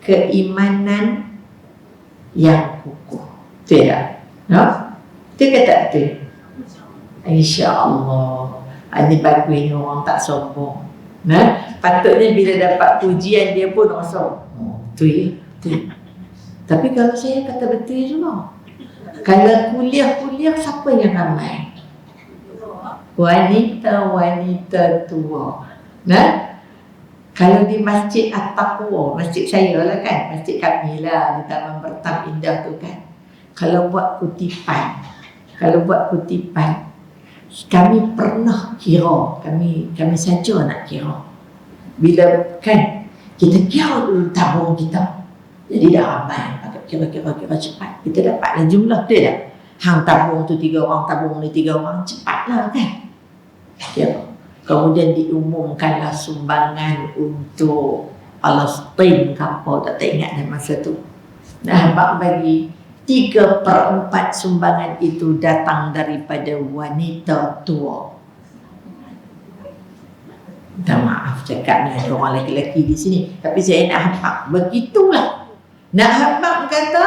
keimanan yang kukuh. Tidak? Dia kata betul. InsyaAllah. Ini bagus, orang tak sombong. Patutnya bila dapat pujian dia pun orang sombong. Betul. Tapi kalau saya kata betul juga. Kalau kuliah siapa yang ramai? Wanita tua. Kalau di Masjid At-Taqwa, masjid saya lah kan, masjid kami lah di Taman Bertam Indah tu kan. Kalau buat kutipan, kami pernah kira, kami saja nak kira. Bila kan kita kira dulu tabung kita, jadi dah ramai. Kira-kira cepat kita dapatlah jumlah dia dah. Hang tabung tu 3 orang, tabung ni 3 orang, cepatlah kan. Kira. Kemudian diumumkanlah sumbangan untuk Palestin ke apa, tak ingat dah masa tu. Abang bagi 3/4 sumbangan itu datang daripada wanita tua. Minta maaf cakap ni ada orang lelaki di sini, tapi saya nak hafal. Begitulah. Nak hafal kata,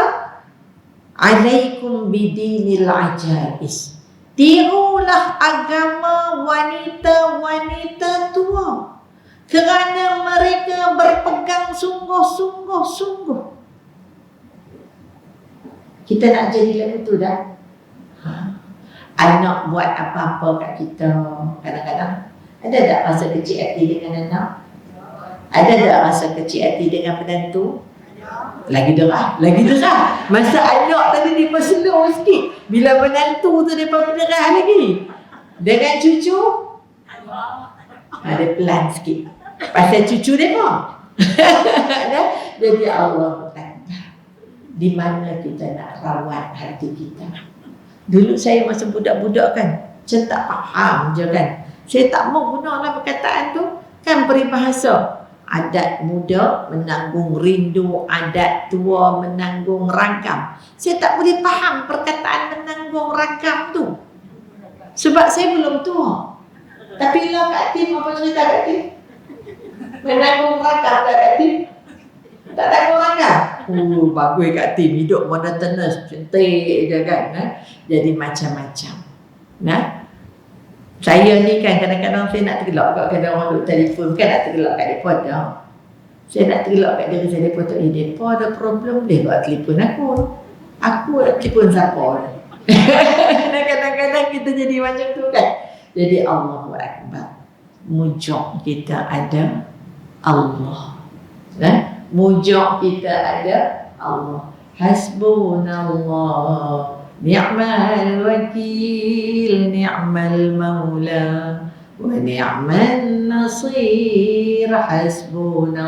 alaikum bidinil ajais. Tirulah agama wanita-wanita tua, kerana mereka berpegang sungguh-sungguh. Kita nak jadi lagu tu dah. Anak buat apa-apa kat kita, kadang-kadang ada tak rasa kecil hati dengan anak? Ada tak rasa kecil hati dengan menantu? Lagi derah. Masa anak tadi dia slow sikit, bila menantu tu dia derah lagi. Dengan cucu ada pelan sikit. Pasal cucu dia pun. Jadi Allah kata, di mana kita nak rawat hati kita. Dulu saya masa budak-budak kan, saya tak faham je kan. Saya tak mau gunalah perkataan tu. Kan peribahasa, adat muda menanggung rindu, adat tua menanggung ragam. Saya tak boleh faham perkataan menanggung ragam tu, sebab saya belum tua. Tapi lah Kak Tim, apa cerita Kak Tim? Menanggung ragam tak Kak Tim? Tak tanggung ragam? Bagus Kak Tim, hidup monotonous, cantik je kan. Jadi macam-macam. Saya ni kan kadang-kadang saya nak tergelak kat kadang orang duduk telefon kan, nak tergelak kat mereka dah. Saya nak tergelak kat diri saya, mereka tak mereka ada problem boleh buat telefon aku nak telefon siapa. Kadang-kadang kita jadi macam tu kan. Jadi Allahu Akbar, mujur kita ada Allah. Mujur kita ada Allah. Hasbunallah ni'mal wakil, ni'mal maula, wa ni'mal nasir. Hasbunallah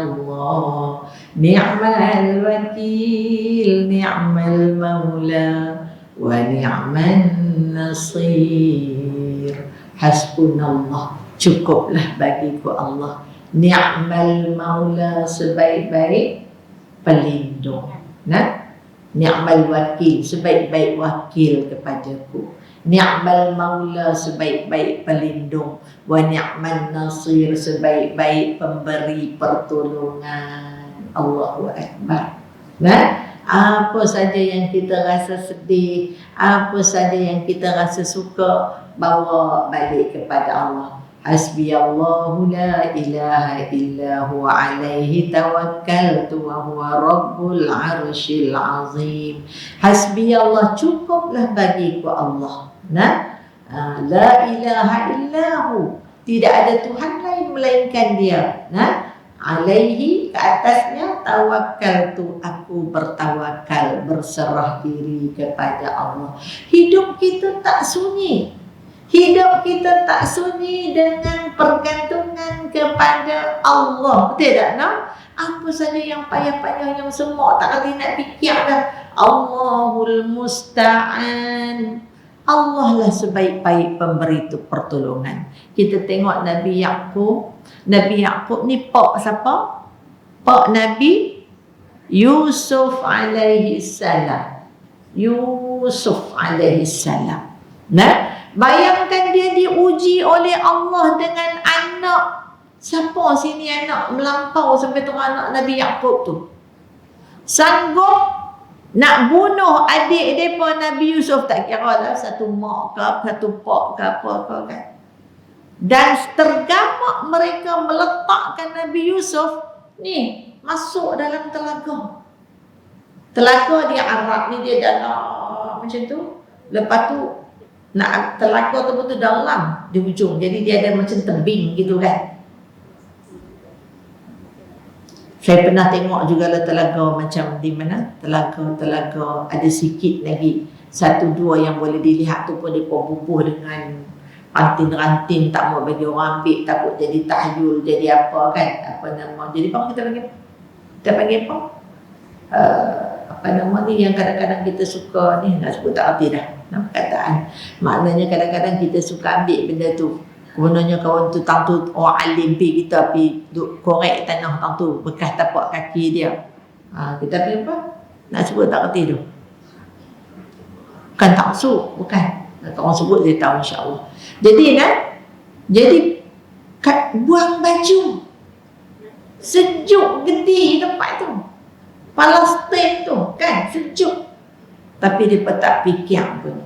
ni'mal wakil, ni'mal maula, wa ni'mal nasir. Hasbunallah, cukuplah bagiku Allah. Ni'mal maula, sebaik-baik pelindung. Ni'mal wakil, sebaik-baik wakil kepadaku. Ni'mal maula, sebaik-baik pelindung. Wa ni'mal nasir, sebaik-baik pemberi pertolongan. Allahu Akbar. Apa saja yang kita rasa sedih, apa saja yang kita rasa suka, bawa balik kepada Allah. Hasbiyallahu la ilaha illa huwa alaihi tawakkaltu wa huwa rabbul arsyil azim. Hasbiyallah, cukuplah bagiku Allah. La ilaha illahu, tidak ada Tuhan lain melainkan Dia. alaihi, ke atasnya, tawakkaltu, aku bertawakal, berserah diri kepada Allah. Hidup kita tak sunyi. Hidup kita tak sunyi dengan pergantungan kepada Allah. Betul tak, no? Apa saja yang payah-payah, yang semua tak kali nak fikir dah. Allahul Musta'an. Allah lah sebaik-baik pemberi tu pertolongan. Kita tengok Nabi Yaqub. Nabi Yaqub ni pak siapa? Pak Nabi Yusuf alaihi salam. Yusuf alaihi salam. Nah, bayangkan dia diuji oleh Allah dengan anak. Siapa sini anak melampau sampai tu anak Nabi Yaqub tu? Sanggup nak bunuh adik mereka Nabi Yusuf, tak kira lah satu mak ke, satu pak ke, apa kan. Dan tergamak mereka meletakkan Nabi Yusuf ni masuk dalam telaga. Telaga dia Arab ni, dia dalam macam tu. Lepas tu nak telaga tu betul dalam di ujung. Jadi dia ada macam tebing gitu kan. Saya pernah tengok juga lah telaga macam di mana, telaga ada sikit lagi, satu dua yang boleh dilihat tu pun dia bubuh dengan ranting-ranting, tak mau bagi orang ambil, takut jadi tahyul, jadi apa kan, apa nama, jadi apa kita panggil apa, apa nama ni yang kadang-kadang kita suka ni, nak sebut tak arti dah nama perkataan, maknanya kadang-kadang kita suka ambil benda tu. Gunanya kawan tu tang tu orang alim pi kita pi duk korek tanah tang tu bekas tapak kaki dia. Kita pergi apa? Nak sebut tak kerti tu. Bukan taksub, bukan. Orang sebut dia tahu insya-Allah. Jadi kan? Jadi buang baju. Sejuk gedi tempat tu. Palestin tu kan sejuk. Tapi dia tak fikir pun.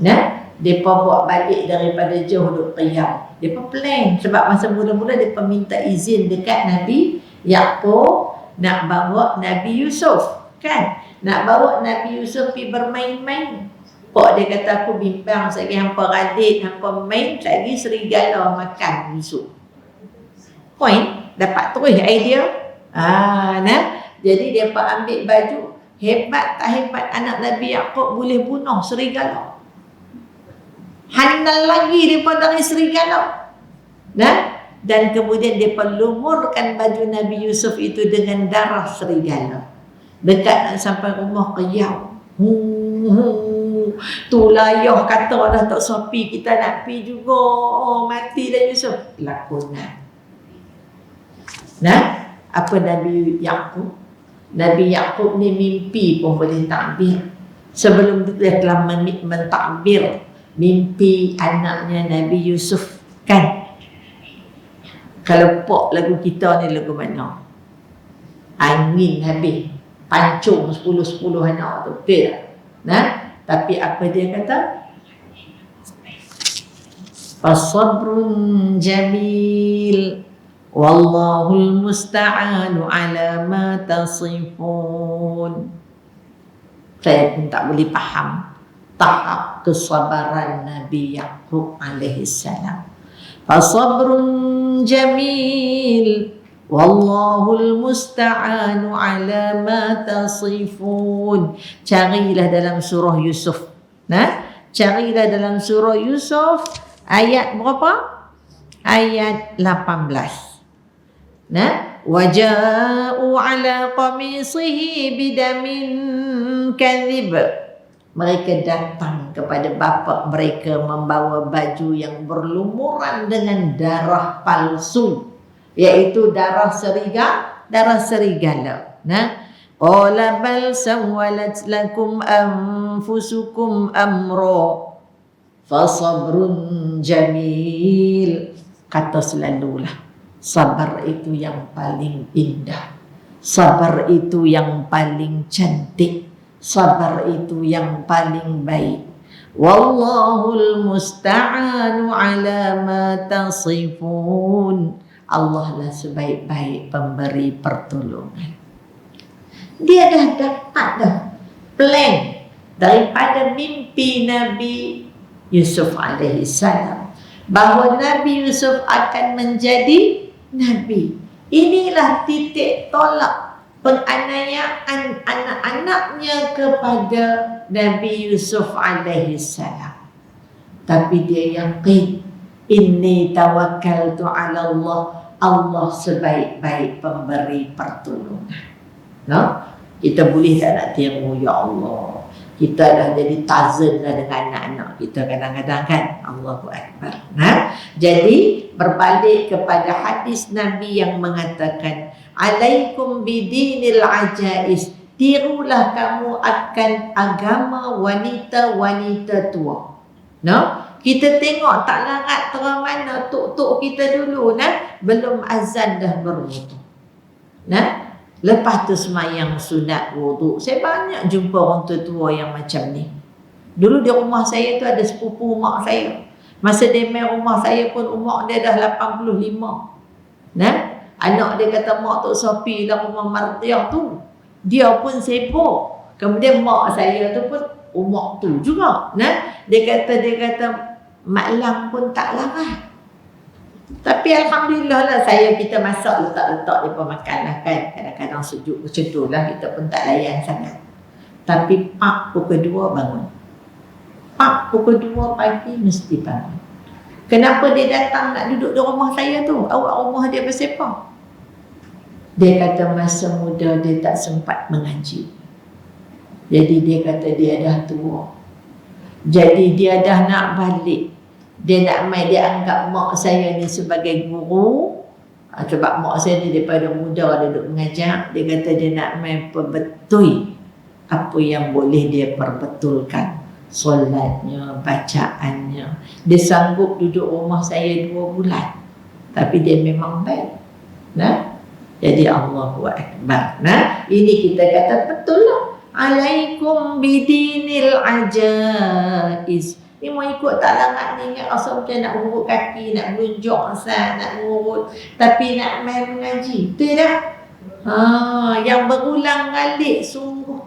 Nah, mereka buat balik daripada jauh duk qiyam. Mereka plan. Sebab masa mula-mula mereka minta izin dekat Nabi Yaqub nak bawa Nabi Yusuf. Kan? Nak bawa Nabi Yusuf pergi bermain-main. Pak dia kata aku bimbang sekali hampa radit, hampa main, sekali serigala makan Yusuf. Point. Dapat terus idea. Nah. Jadi mereka ambil baju. Hebat tak hebat anak Nabi Yaqub boleh bunuh serigala. Handal lagi daripada serigala. Nah, dan kemudian dia lumurkan baju Nabi Yusuf itu dengan darah serigala. Dekat nak sampai rumah qiyam. Tu layah kata dah tak sopi, kita nak pi juga. Oh, mati dah Yusuf. Lakonan. Nah, apa Nabi Yaqub? Nabi Yaqub ni mimpi pun boleh takbir. Sebelum itu dia telah mentakbir mimpi anaknya Nabi Yusuf kan. Kalau pok lagu kita ni lagu mana? Angin habis, pancung 10-10 anak tu. Betul tak? Nah, tapi apa dia kata? Fasabrun jamil wallahul musta'anu ala ma tasifun. Saya pun tak boleh faham tahap kesabaran Nabi Yaqub alaihi salam. Fasabrun jamil wallahul musta'anu ala ma tasifun. Carilah dalam surah Yusuf. Nah, carilah dalam surah Yusuf ayat berapa? Ayat 18. Nah, waja'u ala qamisihi bidamin kadhib. Mereka datang kepada bapa mereka membawa baju yang berlumuran dengan darah palsu, iaitu darah serigala. Nah, qala bal sawwalat lakum anfusukum amra fasabrun jamil. Kata selalulah, sabar itu yang paling indah, sabar itu yang paling cantik, sabar itu yang paling baik. Wallahul musta'anu ala ma tasifun. Allah lah sebaik-baik pemberi pertolongan. Dia dah dapat dah plan daripada mimpi Nabi Yusuf alaihi salam bahawa Nabi Yusuf akan menjadi Nabi. Inilah titik tolak penganiayaan anak-anaknya kepada Nabi Yusuf alaihi salam. Tapi dia yakin, inni tawakkaltu ala Allah, Allah sebaik-baik pemberi pertolongan. No? Kita boleh tak nak tiru, ya Allah, kita dah jadi tazen dah dengan anak-anak kita kadang-kadang kan. Allahu Akbar. Nah, jadi berbalik kepada hadis Nabi yang mengatakan, alaikum bidinil ajais, tirulah kamu akan agama wanita-wanita tua. No? Kita tengok tak larat terang mana tok-tok kita dulu, nah, belum azan dah berwudu. Nah, lepas tu semayang sunat wudu. Saya banyak jumpa orang tua yang macam ni. Dulu di rumah saya tu ada sepupu mak saya. Masa dia main rumah saya pun umur dia dah 85. Nah, anak dia kata, mak Tok Sofi lah rumah Martiah tu. Dia pun sibuk. Kemudian mak saya tu pun umur tu juga. Nah, dia kata Mak pun tak larat. Tapi Alhamdulillah lah, kita masak letak-letak mereka makan lah kan. Kadang-kadang sejuk macam tu lah, kita pun tak layan sangat. Tapi pak pukul 2 bangun. Pak pukul 2 pagi mesti bangun. Kenapa dia datang nak duduk di rumah saya tu? Awak rumah dia bersepah. Dia kata masa muda dia tak sempat mengaji. Jadi dia kata dia dah tua. Jadi dia dah nak balik. Dia nak main, dia anggap mak saya ni sebagai guru. Sebab mak saya ni daripada muda dia duduk mengajar. Dia kata dia nak main perbetul apa yang boleh dia perbetulkan. Solatnya, bacaannya. Dia sanggup duduk rumah saya 2 bulan. Tapi dia memang baik. Nah, jadi Allahu Akbar. Nah, ini kita kata betul lah. Alaikum bidinil ajais. Ni mau ikut tak larat ni, ingat rasa macam nak urut kaki, nak melunjuk asal, nak urut, tapi nak main mengaji. Betul tak? Yang berulang alik sungguh.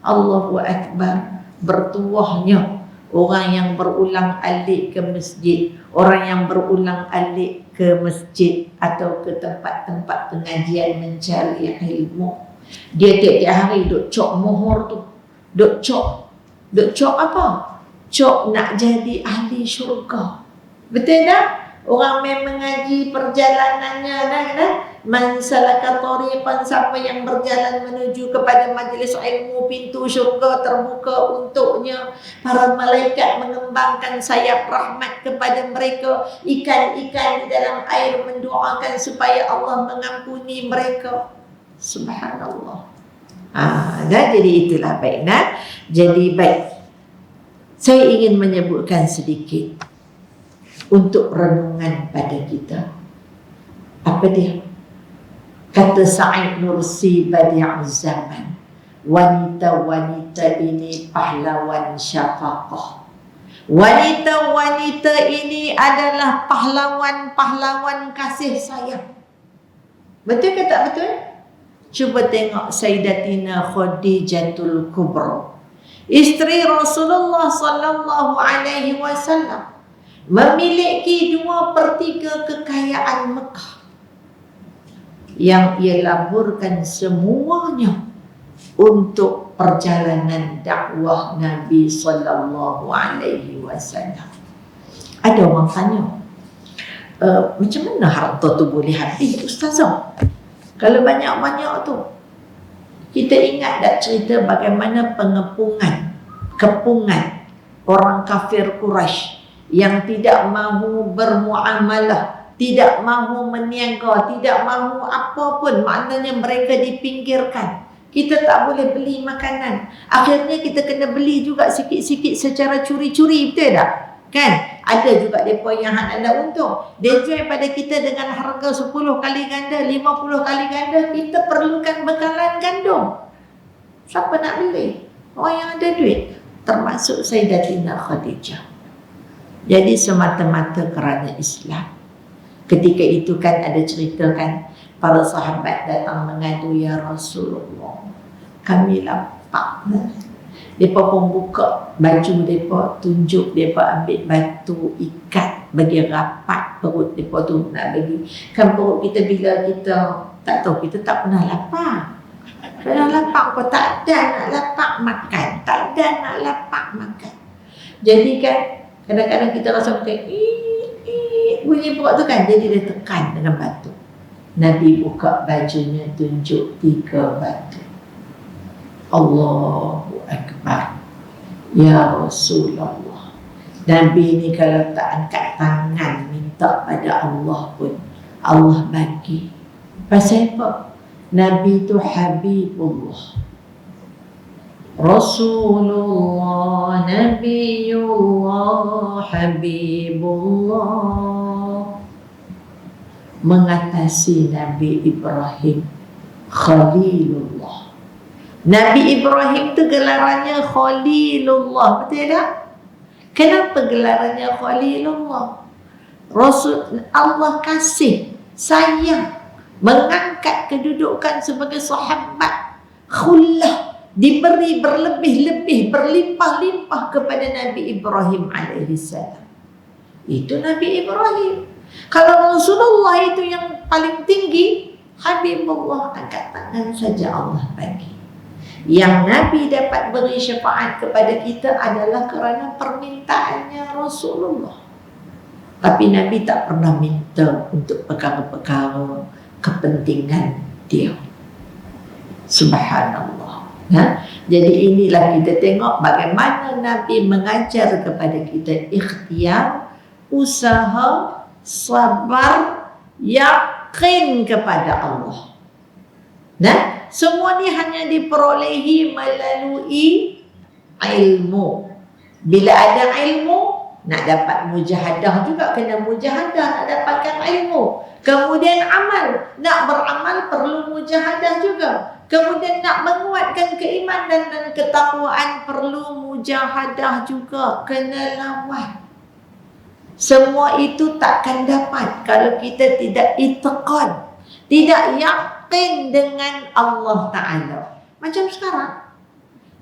Allahu Akbar. Bertuahnya orang yang berulang alik ke masjid, orang yang berulang alik ke masjid atau ke tempat-tempat pengajian mencari ilmu. Dia tiap-tiap hari duk cok mohor tu. Duk cok apa? Cok nak jadi ahli syurga. Betul tak? Orang main mengaji perjalanannya dah. Man salaka tariqan, siapa yang berjalan menuju kepada majlis ilmu, pintu syurga terbuka untuknya. Para malaikat mengembangkan sayap rahmat kepada mereka. Ikan-ikan di dalam air mendoakan supaya Allah mengampuni mereka. Subhanallah. Jadi itulah baik. Nah, jadi baik. Saya ingin menyebutkan sedikit untuk renungan pada kita. Apa dia? Kata Sa'id Nursi Badi'uz Zaman, wanita-wanita ini pahlawan syafaqah. Wanita-wanita ini adalah pahlawan-pahlawan kasih sayang. Betul ke tak betul? Cuba tengok Sayyidatina Khadijatul Kubra, isteri Rasulullah sallallahu alaihi wasallam, memiliki 2/3 kekayaan Mekah yang ia laburkan semuanya untuk perjalanan dakwah Nabi sallallahu alaihi wasallam. Ada orang tanya, macam mana harta tu boleh habis, Ustazah? Kalau banyak-banyak tu. Kita ingat tak cerita bagaimana kepungan orang kafir Quraisy yang tidak mahu bermuamalah, tidak mahu meniaga, tidak mahu apa pun, maknanya mereka dipinggirkan. Kita tak boleh beli makanan. Akhirnya kita kena beli juga sikit-sikit secara curi-curi, betul tak? Kan? Ada juga mereka yang ada untung. Dia jual pada kita dengan harga 10 kali ganda, 50 kali ganda. Kita perlukan bekalan gandum. Siapa nak beli? Orang yang ada duit. Termasuk Sayyidatina Khadijah. Jadi semata-mata kerana Islam. Ketika itu kan ada cerita kan, para sahabat datang mengadu, ya Rasulullah, kami lapar. Mereka pun buka baju mereka, tunjuk mereka ambil batu ikat bagi rapat perut mereka tu nak bagi. Kan perut kita bila kita tak tahu, kita tak pernah lapar. Pernah lapar kau tak ada nak lapar makan, tak ada nak lapar makan. Jadi kan kadang-kadang kita rasa macam bunyi perut tu kan, jadi dia tekan dengan batu. Nabi buka bajunya, tunjuk 3 batu. Allahu Akbar. Ya Rasulullah. Nabi ni kalau tak angkat tangan minta pada Allah pun Allah bagi. Pasal apa? Nabi tu Habibullah, Rasulullah, Nabiullah, Habibullah. Mengatasi Nabi Ibrahim, Khalilullah. Nabi Ibrahim tu gelarannya Khalilullah, betul tak? Kenapa gelarannya Khalilullah? Rasul Allah kasih, sayang, mengangkat kedudukan sebagai sahabat, khullah, diberi berlebih-lebih, berlimpah-limpah kepada Nabi Ibrahim alaihissalam. Itu Nabi Ibrahim. Kalau Rasulullah itu yang paling tinggi, Habibullah, angkat tangan saja Allah bagi. Yang Nabi dapat beri syafaat kepada kita adalah kerana permintaannya Rasulullah. Tapi Nabi tak pernah minta untuk perkara-perkara kepentingan dia. Subhanallah. Jadi inilah kita tengok bagaimana Nabi mengajar kepada kita ikhtiar, usaha, sabar, yakin kepada Allah. Semua ni hanya diperolehi melalui ilmu. Bila ada ilmu, nak dapat mujahadah juga kena mujahadah, nak dapatkan ilmu. Kemudian amal, nak beramal perlu mujahadah juga. Kemudian nak menguatkan keimanan dan ketakwaan perlu mujahadah juga, kena lawan. Semua itu takkan dapat kalau kita tidak i'tiqad, tidak yakin dengan Allah Ta'ala. Macam sekarang,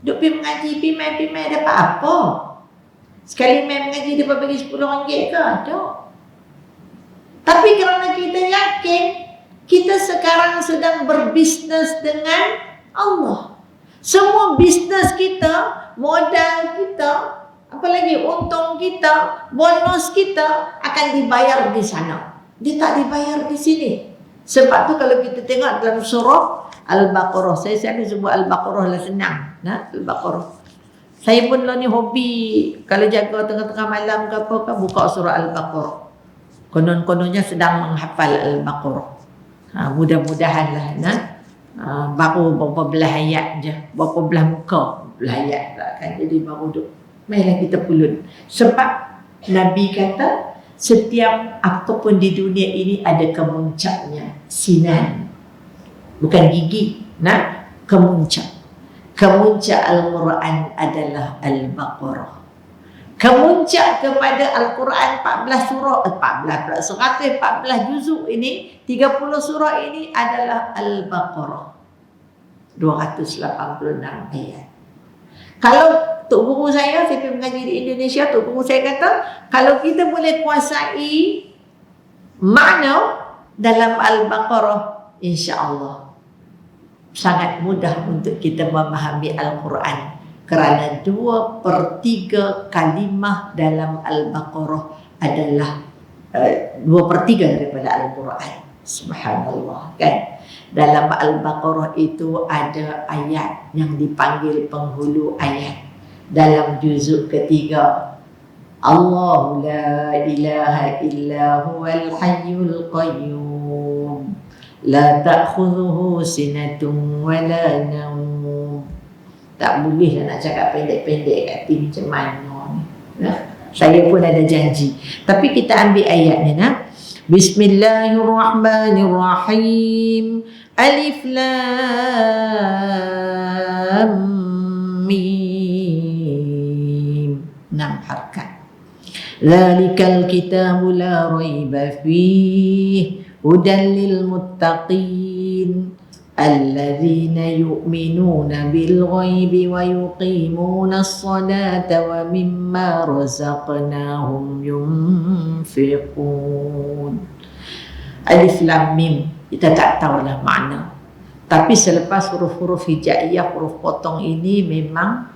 duk pergi mengaji, pergi main dapat apa? Sekali main mengaji dapat bagi RM10 ke? Tak. Tapi kerana kita yakin, kita sekarang sedang berbisnes dengan Allah. Semua bisnes kita, modal kita, apalagi untung kita, bonus kita akan dibayar di sana. Dia tak dibayar di sini. Sebab tu kalau kita tengok dalam surah Al-Baqarah, saya selalu sebut Al-Baqarah lah senang. Al-Baqarah. Saya pun lah ni hobi, kalau jaga tengah-tengah malam ke apa kan, buka surah Al-Baqarah. Konon-kononnya sedang menghafal Al-Baqarah. Mudah-mudahan lah. Baru berapa belah ayat je, berapa belah muka belah ayat lah kan. Jadi baru duk mainlah kita pulut. Sebab Nabi kata setiap apapun di dunia ini ada kemuncaknya, sinan, bukan gigi, kemuncak. Kemuncak Al-Quran adalah Al-Baqarah. Kemuncak kepada Al-Quran 14 surah, 114 juzuk ini, 30 surah ini adalah Al-Baqarah. 286 ayat. Kalau Tok Guru saya pergi mengaji di Indonesia, Tok Guru saya kata, kalau kita boleh kuasai makna dalam Al-Baqarah, insya-Allah sangat mudah untuk kita memahami Al-Quran. Kerana 2/3 kalimah dalam Al-Baqarah adalah 2/3 daripada Al-Quran. Subhanallah kan. Dalam Al-Baqarah itu ada ayat yang dipanggil penghulu ayat. Dalam juzuk ketiga, Allahu la ilaha illa huwal hayyul qayyum, la ta'khudhuhu sinatun wa la nawm. Tak boleh nak cakap pendek-pendek kat tim macam mana ni. Saya pun ada janji. Tapi kita ambil ayatnya. Bismillahirrahmanirrahim. Alif Lam Mim. 6 harakat. Zalikal kitabu la raiba fihi hudan lil muttaqin alladzina yu'minuna bil ghaibi wa yuqimuna as-salata wa mimma razaqnahum yunfiqun. Alif lam mim, kita tak tahulah makna. Tapi selepas huruf-huruf hijaiyah, huruf potong ini memang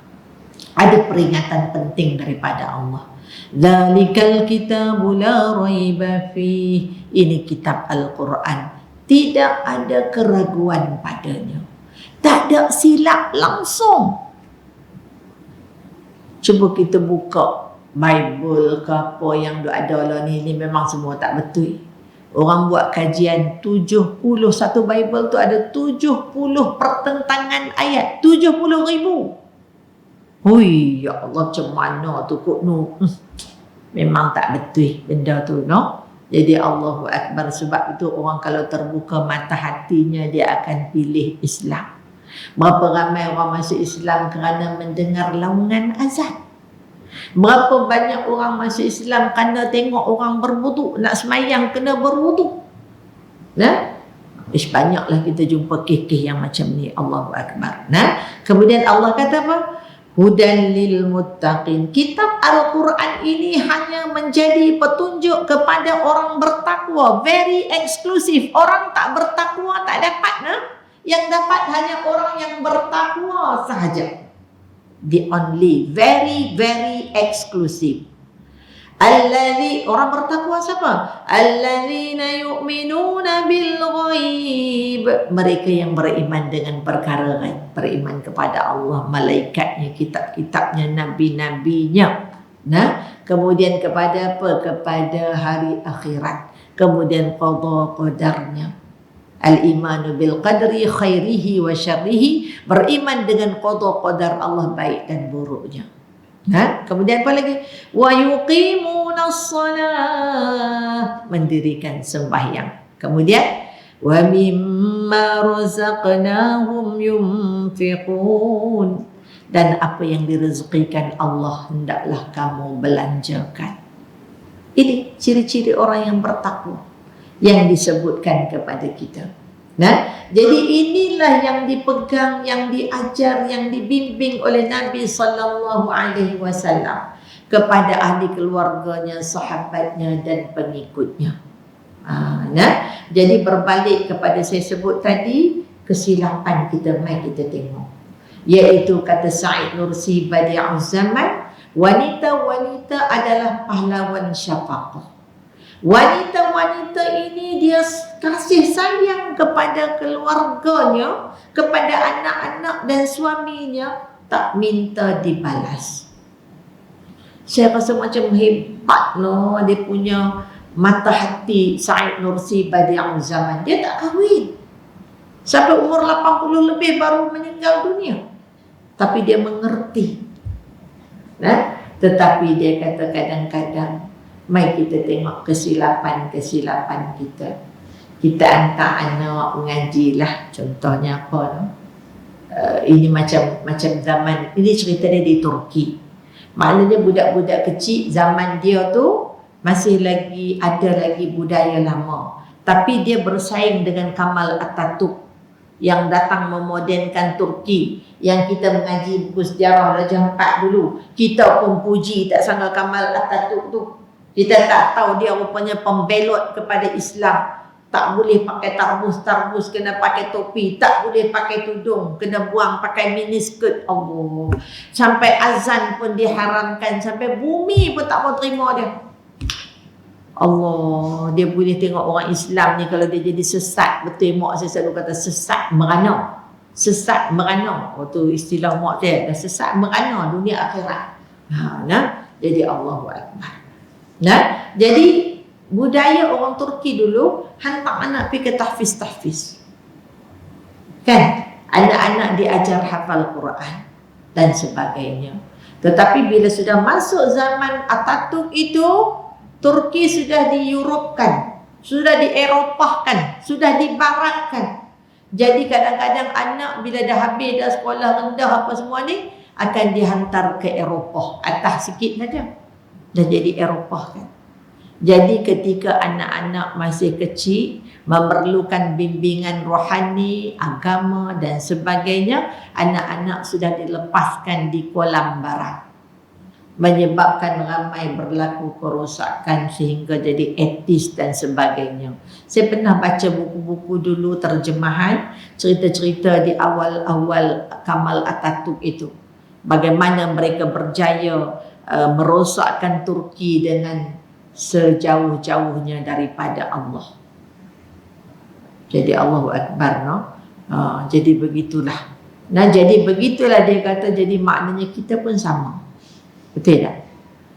ada peringatan penting daripada Allah. Dzalikal kitabu la raiba fih. Ini kitab Al-Quran, tidak ada keraguan padanya, tak ada silap langsung. Cuba kita buka Bible ke apa yang ada lah ni memang semua tak betul. Orang buat kajian 71 Bible tu ada 70 pertentangan ayat, 70,000. Hui, ya Allah, macam mana tu kok no? Memang tak betul benda tu, no? Jadi Allahu Akbar. Sebab itu orang kalau terbuka mata hatinya, dia akan pilih Islam. Berapa ramai orang masuk Islam kerana mendengar laungan azan. Berapa banyak orang masuk Islam kerana tengok orang berwuduk, nak semayang kena berwuduk. Nah, banyaklah kita jumpa kes-kes yang macam ni. Allahu Akbar. Nah, kemudian Allah kata apa? Hudan lil muttaqin. Kitab Al-Quran ini hanya menjadi petunjuk kepada orang bertakwa. Very eksklusif. Orang tak bertakwa tak dapat, nah? Yang dapat hanya orang yang bertakwa sahaja. The only, very very eksklusif. Allazi, orang bertakwa siapa? Allazina yu'minuna bil ghaib. Mereka yang beriman dengan perkara ghaib, beriman kepada Allah, malaikatnya, kitab-kitabnya, nabi-nabinya. Nah, kemudian kepada apa? Kepada hari akhirat. Kemudian qada qadarnya. Al-imanu bil qadri khairihi wa syarrihi, beriman dengan qada qadar Allah baik dan buruknya. Nah, kemudian apa lagi? Wa yuqimunas shalah, mendirikan sembahyang. Kemudian wa mimma razaqnahum yunfiqun, dan apa yang direzekikan Allah hendaklah kamu belanjakan. Ini ciri-ciri orang yang bertakwa yang disebutkan kepada kita. Nah, jadi inilah yang dipegang, yang diajar, yang dibimbing oleh Nabi sallallahu alaihi wasallam kepada ahli keluarganya, sahabatnya dan pengikutnya. Nah, jadi berbalik kepada saya sebut tadi, kesilapan kita mai kita tengok. Iaitu kata Said Nursi Badi'uz Zaman, wanita-wanita adalah pahlawan syafaqah. Wanita-wanita ini dia kasih sayang kepada keluarganya, kepada anak-anak dan suaminya, tak minta dibalas. Saya rasa macam hebat loh dia punya mata hati Said Nursi Badi'uz Zaman. Dia tak kahwin sampai umur 80 lebih baru meninggal dunia, tapi dia mengerti. Nah, tetapi dia kata kadang-kadang, mari kita tengok kesilapan-kesilapan kita. Kita hantar anak mengajilah. Contohnya apa? Ini macam zaman, ini cerita dia di Turki. Maknanya budak-budak kecil zaman dia tu masih lagi ada lagi budaya lama. Tapi dia bersaing dengan Kamal Atatürk yang datang memodenkan Turki. Yang kita mengaji buku sejarah Darjah 4 dulu, kita pun puji tak sangka Kamal Atatürk tu. Kita tak tahu dia rupanya pembelot kepada Islam. Tak boleh pakai tarbus, kena pakai topi. Tak boleh pakai tudung, kena buang pakai miniskirt. Allah. Sampai azan pun diharamkan. Sampai bumi pun tak mau terima dia. Allah. Dia boleh tengok orang Islam ni kalau dia jadi sesat. Betul mak saya selalu kata sesat merana. Sesat merana. Oh tu istilah mak saya. Sesat merana dunia akhirat. Nah, jadi Allahu Akbar. Nah, jadi budaya orang Turki dulu hantar anak pergi ke tahfiz. Kan? Anak-anak diajar hafal Quran dan sebagainya. Tetapi bila sudah masuk zaman Atatürk itu, Turki sudah di-Europkan, sudah di-Eropahkan, sudah dibaratkan. Jadi kadang-kadang anak bila dah habis dah sekolah rendah apa semua ni akan dihantar ke Eropah, atas sikit saja. Dan jadi Eropah kan. Jadi ketika anak-anak masih kecil memerlukan bimbingan rohani, agama dan sebagainya, anak-anak sudah dilepaskan di kolam barat, menyebabkan ramai berlaku kerosakan sehingga jadi etis dan sebagainya. Saya pernah baca buku-buku dulu terjemahan cerita-cerita di awal-awal Kamal Atatürk itu, bagaimana mereka berjaya merosakkan Turki dengan sejauh-jauhnya daripada Allah. Jadi Allahu Akbar, no? Jadi begitulah. Nah, jadi begitulah dia kata, jadi maknanya kita pun sama. Betul tak?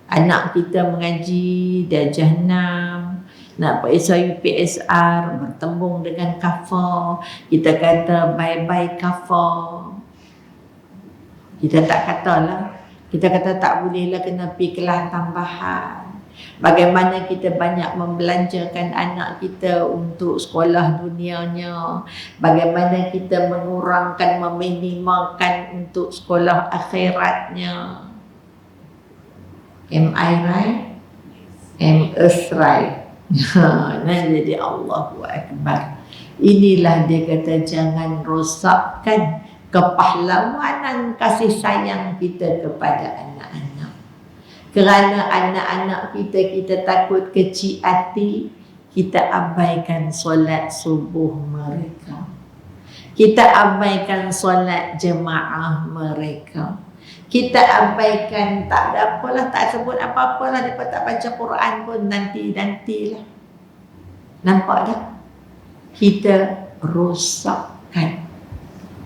Anak kita mengaji darjah 6, nak periksa UPSR, bertembung dengan kafar, kita kata bye-bye kafar. Kita tak katalah, kita kata tak bolehlah kena pergi kelas tambahan. Bagaimana kita banyak membelanjakan anak kita untuk sekolah dunianya, bagaimana kita mengurangkan, meminimalkan untuk sekolah akhiratnya. Am I right? Am us right? Nah, jadi Allahu Akbar. Inilah dia kata, jangan rosakkan kepahlawanan kasih sayang kita kepada anak-anak. Kerana anak-anak kita takut kecil hati, kita abaikan solat subuh mereka, kita abaikan solat jemaah mereka, kita abaikan, tak ada apalah, tak sebut apa-apalah, mereka tak baca Quran pun nanti-nantilah. Nampak tak? Kita rosakkan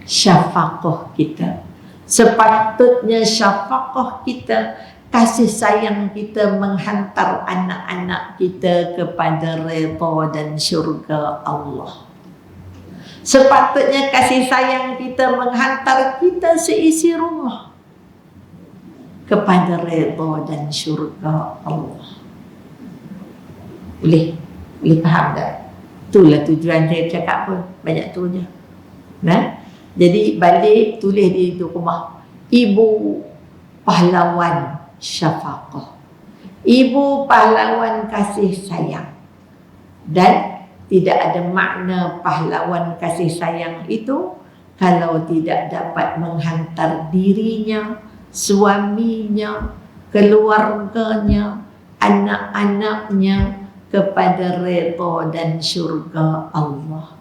syafaqah kita. Sepatutnya syafaqah kita, kasih sayang kita menghantar anak-anak kita kepada redha dan syurga Allah. Sepatutnya kasih sayang kita menghantar kita seisi rumah kepada redha dan syurga Allah. Boleh faham tak? Itulah tujuan saya cakap pun, banyak tu je. Nah, jadi balik tulis di rumah, ibu pahlawan syafaqah, ibu pahlawan kasih sayang. Dan tidak ada makna pahlawan kasih sayang itu kalau tidak dapat menghantar dirinya, suaminya, keluarganya, anak-anaknya kepada redha dan syurga Allah.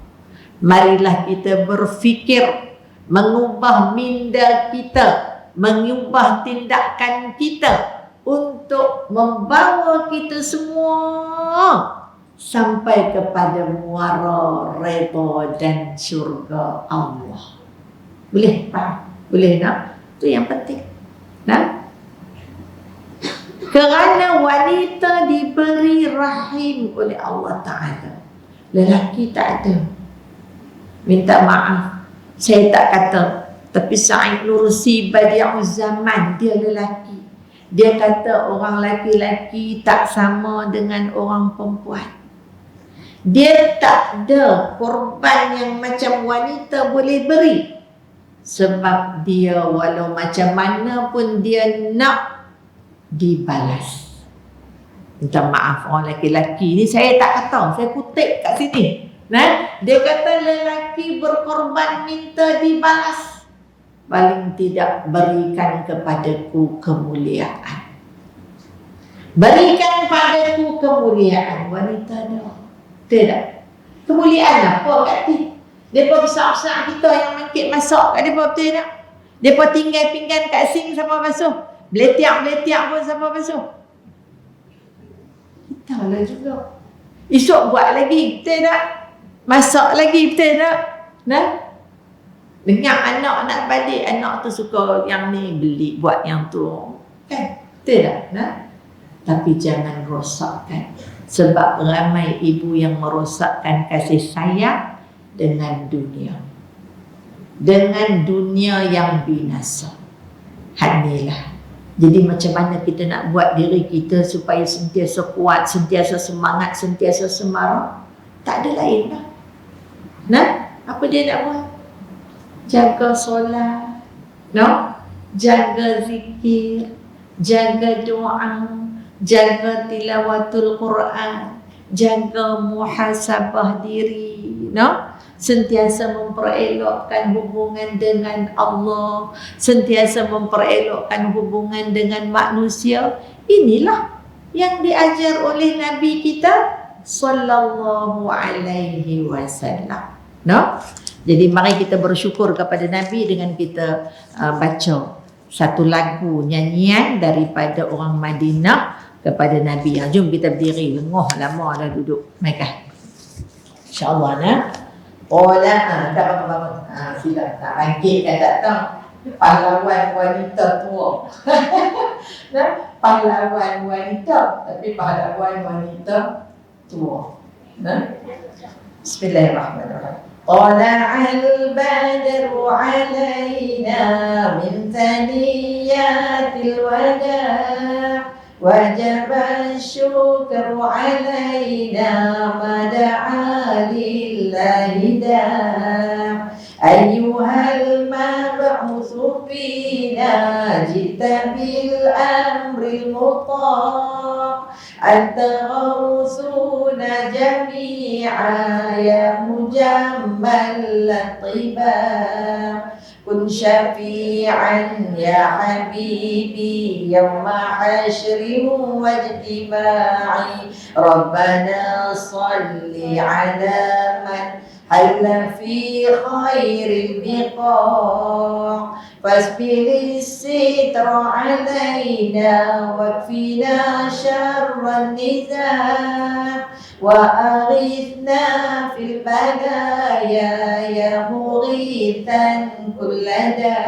Marilah kita berfikir mengubah minda kita, mengubah tindakan kita untuk membawa kita semua sampai kepada muara redha dan syurga Allah. Boleh faham? Boleh nak? Itu yang penting. Nah, kerana wanita diberi rahim oleh Allah Ta'ala, lelaki tak ada. Minta maaf, saya tak kata, tapi Sa'id Nursi Badi'uz Zaman, dia lelaki. Dia kata orang lelaki-lelaki tak sama dengan orang perempuan. Dia tak ada korban yang macam wanita boleh beri. Sebab dia walau macam mana pun dia nak dibalas. Minta maaf orang lelaki-lelaki ni, saya tak kata, saya kutip kat sini. Nah, dia kata lelaki berkorban minta dibalas. Paling tidak berikan kepadaku kemuliaan. Berikan padaku kemuliaan. Wanita dah. Tidak. Kemuliaan apa kat ni? Mereka besar-besar kita yang mangkit masak kat mereka, betul tak? Mereka tinggal pinggan kat sink siapa basuh? Beletiak-beletiak pun siapa basuh? Kita lah juga. Esok buat lagi, betul tak? Masak lagi, betul tak? Nah? Dengar anak nak balik, anak tu suka yang ni, beli buat yang tu. Kan? Betul tak? Nah? Tapi jangan rosakkan. Sebab ramai ibu yang merosakkan kasih sayang dengan dunia. Dengan dunia yang binasa. Hanilah. Jadi macam mana kita nak buat diri kita supaya sentiasa kuat, sentiasa semangat, sentiasa semangat? Tak ada lain lah. Nah, apa dia nak buat? Jaga solat, no? Jaga zikir, jaga doa, jaga tilawatul Quran, jaga muhasabah diri, no? Sentiasa memperelokkan hubungan dengan Allah, sentiasa memperelokkan hubungan dengan manusia. Inilah yang diajar oleh Nabi kita sallallahu alaihi wasallam, no? Jadi mari kita bersyukur kepada Nabi dengan kita baca satu lagu nyanyian daripada orang Madinah kepada Nabi. Jom kita berdiri, lengoh lama dah duduk. Baiklah, InsyaAllah nah. Tak bangun-bangun. Sila tak bangkit kan tak tahu. Pahlawan wanita tua. Nah, pahlawan wanita, tapi pahlawan wanita tua. Nah. Bismillahirrahmanirrahim. Tala'al badru alaina min thaniyatil wada' wajib syukru alaina mada'a lillahi da' ayyuhal mab'utsu fina jita bil amril muta' anta ghawsuna jami'a ya mujammal latiba' kun syafi'an ya habibi yawma hasyrin wajtima'i rabbana salli ala man halla fi khairil biqa' fasbil sitra alaina wakfina syarran niza' wa aghithna fil balaya ya mughithan kullada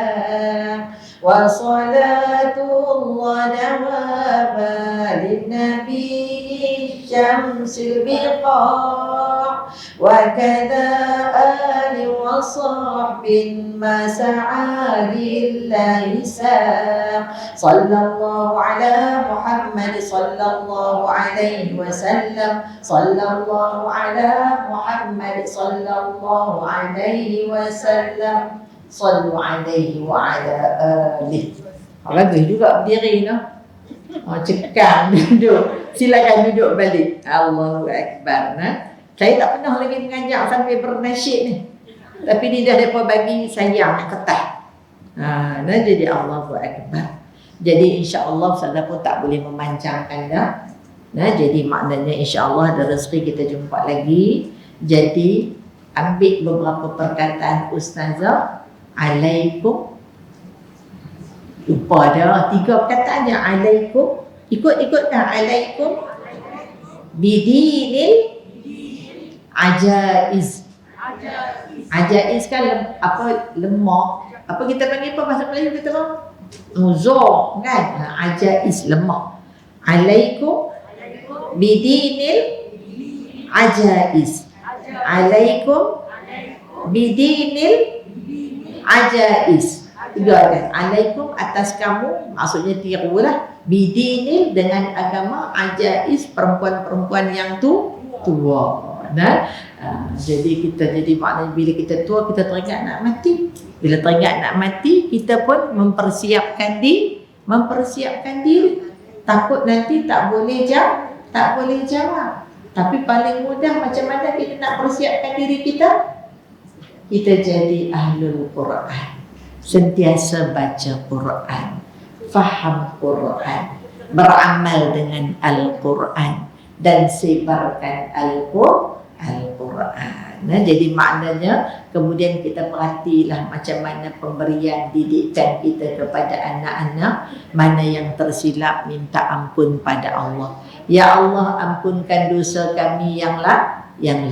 wa salatullah dawama lin nabi syamsil biqa' wa kada ali wa sahbin ma sa'a lillahi sa' sallallahu ala Muhammad sallallahu alaihi wasallam sallallahu ala Muhammad sallallahu alaihi wasallam sallu alaihi wa ala alihi. Bagus juga berdiri no. Cekam duduk. Silakan duduk balik. Allahu akbar nah. Saya tak pernah lagi mengajak sampai bernasyid ni. Tapi dia dah depa bagi sayang ketah. Nah jadi Allahu akbar. Jadi insya-Allah saya pun tak boleh memanjangkan dah. Nah jadi maknanya insya-Allah ada rezeki kita jumpa lagi. Jadi ambil beberapa perkataan ustazah. Alaikum. Lupa dah 3 perkataan je. Alaikum. Ikut-ikutkan. Alaikum bidinil ajaiz. Ajaiz kan apa lemak. Apa kita panggil apa bahasa Melayu kita tahu? Uzur kan? Ajaiz lemak. Alaikum bidinil ajaiz. Alaikum bidinil ajaiz. 3 kan? Alaikum atas kamu, maksudnya tirulah. Bidinil dengan agama, ajaiz perempuan-perempuan yang tua. Nah, jadi kita jadi maknanya bila kita tua kita teringat nak mati. Bila teringat nak mati kita pun mempersiapkan diri. Takut nanti tak boleh jawab. Tapi paling mudah macam mana kita nak persiapkan diri kita? Kita jadi ahlul Quran. Sentiasa baca Quran, faham Quran, beramal dengan Al-Quran dan sebarkan Al-Quran. Nah, jadi maknanya kemudian kita perhatilah macam mana pemberian didikan kita kepada anak-anak. Mana yang tersilap minta ampun pada Allah. Ya Allah, ampunkan dosa kami yang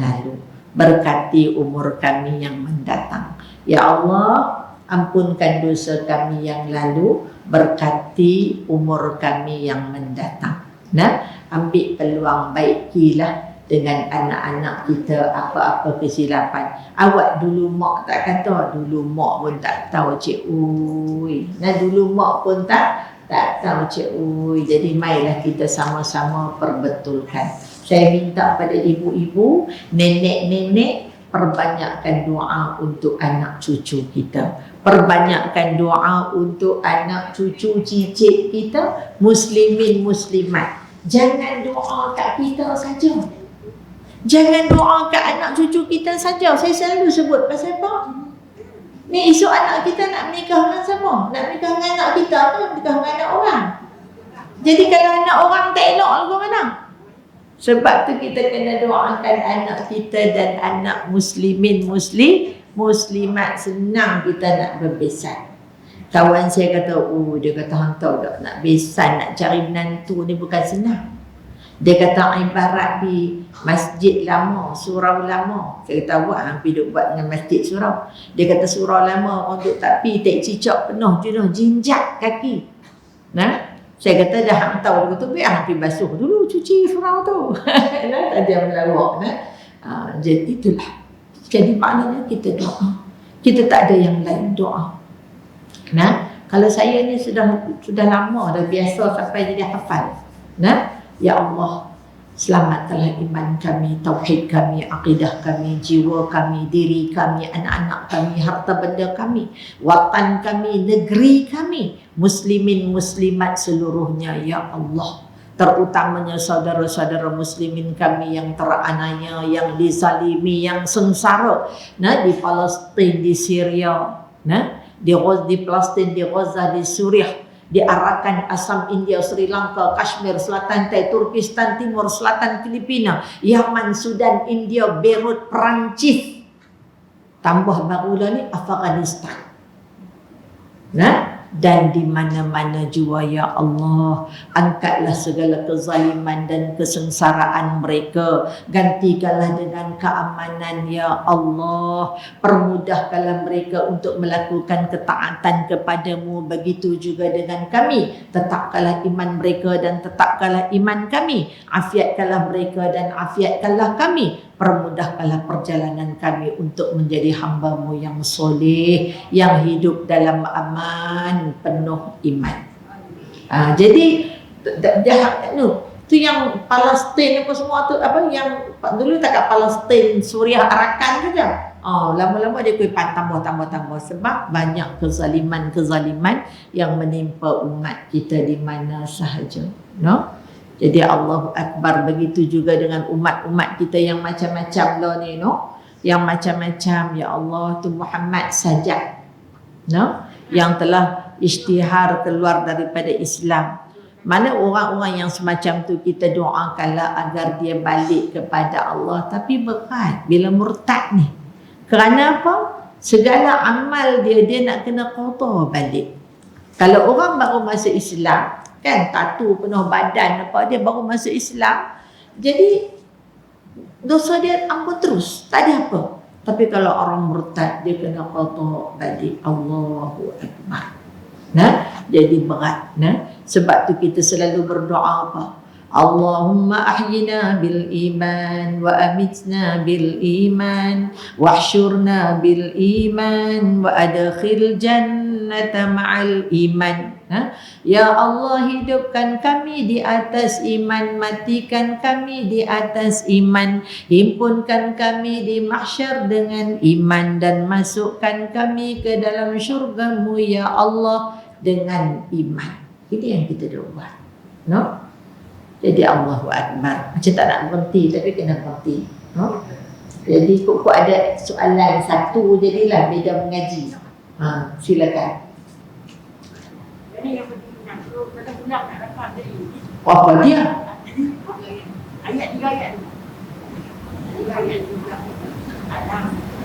lalu. Berkati umur kami yang mendatang. Ya Allah, ampunkan dosa kami yang lalu. Berkati umur kami yang mendatang. Nah, ambil peluang baikilah dengan anak-anak kita apa-apa kesilapan. Awak dulu mak tak kata, dulu mak pun tak tahu cik ui. Nah dulu mak pun tak tahu cik ui. Jadi marilah kita sama-sama perbetulkan. Saya minta pada ibu-ibu, nenek-nenek, perbanyakkan doa untuk anak cucu kita. Perbanyakkan doa untuk anak cucu cicit kita, muslimin muslimat. Jangan doa kat kita saja. Jangan doa kat anak cucu kita saja. Saya selalu sebut pasal apa? Ni esok anak kita nak menikah dengan siapa? Nak menikah dengan anak kita atau menikah dengan anak orang? Jadi kalau anak orang tak elok lagu mana? Sebab tu kita kena doakan anak kita dan anak muslimat. Senang kita nak berbesan. Kawan saya kata, dia kata hantar tak nak besan, nak cari menantu ni bukan senang. Dia kata ibarat di masjid lama, surau lama. Saya kata awak hampir duk buat dengan masjid surau. Dia kata surau lama, orang duk tak pi, tak cicak penuh, jinjak kaki. Nah, saya kata dah hantar, dia kata biar hampir basuh dulu, cuci surau tu. Nah, tak ada melawak. Nah. Jadi itulah. Jadi maknanya kita doa. Kita tak ada yang lain doa. Nah, kalau saya ni sudah lama dah biasa sampai jadi hafal. Nah, ya Allah, selamatkanlah iman kami, tauhid kami, akidah kami, jiwa kami, diri kami, anak-anak kami, harta benda kami, watan kami, negeri kami, muslimin muslimat seluruhnya ya Allah. Terutamanya saudara-saudara muslimin kami yang teraniaya, yang disalimi, yang sengsara, nah, di Palestin, di Syria, nah, di Palestin, di Gaza, di Suriah, di Arakan, Assam, India, Sri Lanka, Kashmir, Selatan, Turkistan, Timur, Selatan, Filipina, Yaman, Sudan, India, Beirut, Perancis, tambah barulah ni Afghanistan. Nah, dan di mana-mana jua ya Allah, angkatlah segala kezaliman dan kesengsaraan mereka, gantikanlah dengan keamanan ya Allah, permudahkanlah mereka untuk melakukan ketaatan kepadamu, begitu juga dengan kami, tetapkanlah iman mereka dan tetapkanlah iman kami, afiatkanlah mereka dan afiatkanlah kami, permudahkanlah perjalanan kami untuk menjadi hamba-Mu yang soleh, yang hidup dalam aman, penuh iman. Jadi tu yang Palestin apa semua tu, apa yang dulu tak kat Palestin, Suriah, Arakan saja. Lama-lama dia tambah sebab banyak kezaliman yang menimpa umat kita di mana sahaja. No? Jadi Allahu Akbar, begitu juga dengan umat-umat kita yang macam-macam lah ni, no? Yang macam-macam, ya Allah, tu Muhammad saja, no? Yang telah isytihar keluar daripada Islam. Mana orang-orang yang semacam tu kita doakanlah agar dia balik kepada Allah. Tapi berat bila murtad ni. Kerana apa? Segala amal dia nak kena qada balik. Kalau orang baru masuk Islam, kan tatu penuh badan apa, dia baru masuk Islam, jadi dosa dia ampun terus, tak ada apa. Tapi kalau orang murtad, dia kena qada balik. Allahu Akbar. Nah, jadi berat. Nah, sebab tu kita selalu berdoa apa? Allahumma ahyina bil iman wa amitna bil iman wahsyurna bil iman wa adkhil jannata ma'al iman. Ya Allah, hidupkan kami di atas iman, matikan kami di atas iman, himpunkan kami di mahsyar dengan iman, dan masukkan kami ke dalam syurga-Mu ya Allah dengan iman. Ini yang kita doa, no? Jadi Allahu Akbar. Macam tak nak berhenti, tapi kena berhenti, no? Jadi kok ada soalan satu jadilah beda mengaji. Silakan. Apa dia? Ayat 3 ayat.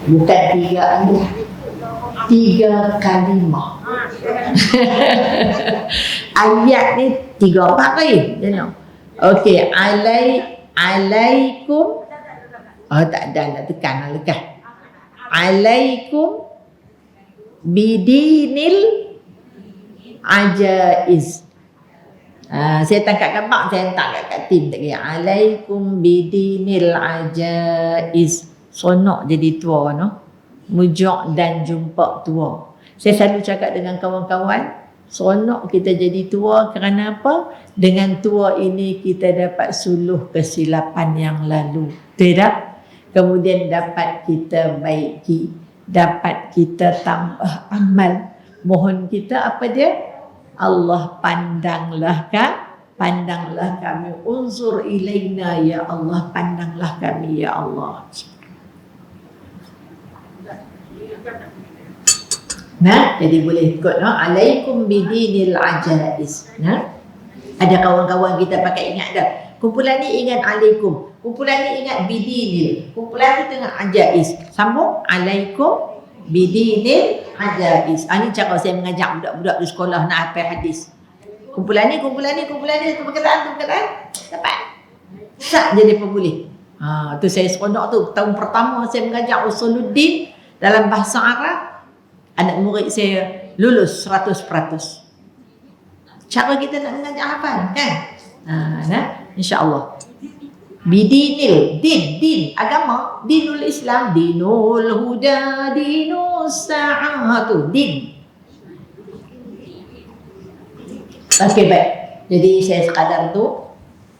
Bukan 3 ayat. 3 kalimah. Ayat ni 3-4 kali. Okey, alaikum. Tak ada, nak tekan lekas. Alaikum bidinil ajaiz. Saya tangkap gambar, saya hantar kat tim tadi. Alaikum bidinil ajaiz. Sonok jadi tua, no? Mujak dan jumpa tua. Saya selalu cakap dengan kawan-kawan, seronok kita jadi tua kerana apa? Dengan tua ini kita dapat suluh kesilapan yang lalu. Tidak? Kemudian dapat kita baiki, dapat kita tambah amal. Mohon kita apa dia? Allah pandanglah kan? pandanglah kami. Unzur ilaina ya Allah, pandanglah kami ya Allah. Nah, jadi boleh ikut, no? Alaikum bidinil ajais. Nah, ada kawan-kawan kita pakai ingat dah. Kumpulan ni ingat alaikum, kumpulan ni ingat bidinil, kumpulan ni tengah ajais. Sambung, alaikum bidinil ajais. Ini cara saya mengajak budak-budak di sekolah nak hafal hadis. Kumpulan ni, tu perkataan. Dapat. Tak jadi apa boleh. Tu saya seronok tu. Tahun pertama saya mengajar Usuluddin dalam bahasa Arab. Anak murid saya lulus 100%. Cara kita nak mengajar hafal, kan? InsyaAllah. Bidinil, din, agama, dinul Islam, dinul huda, dinus sa'atu, din. Okey, baik. Jadi saya sekadar tu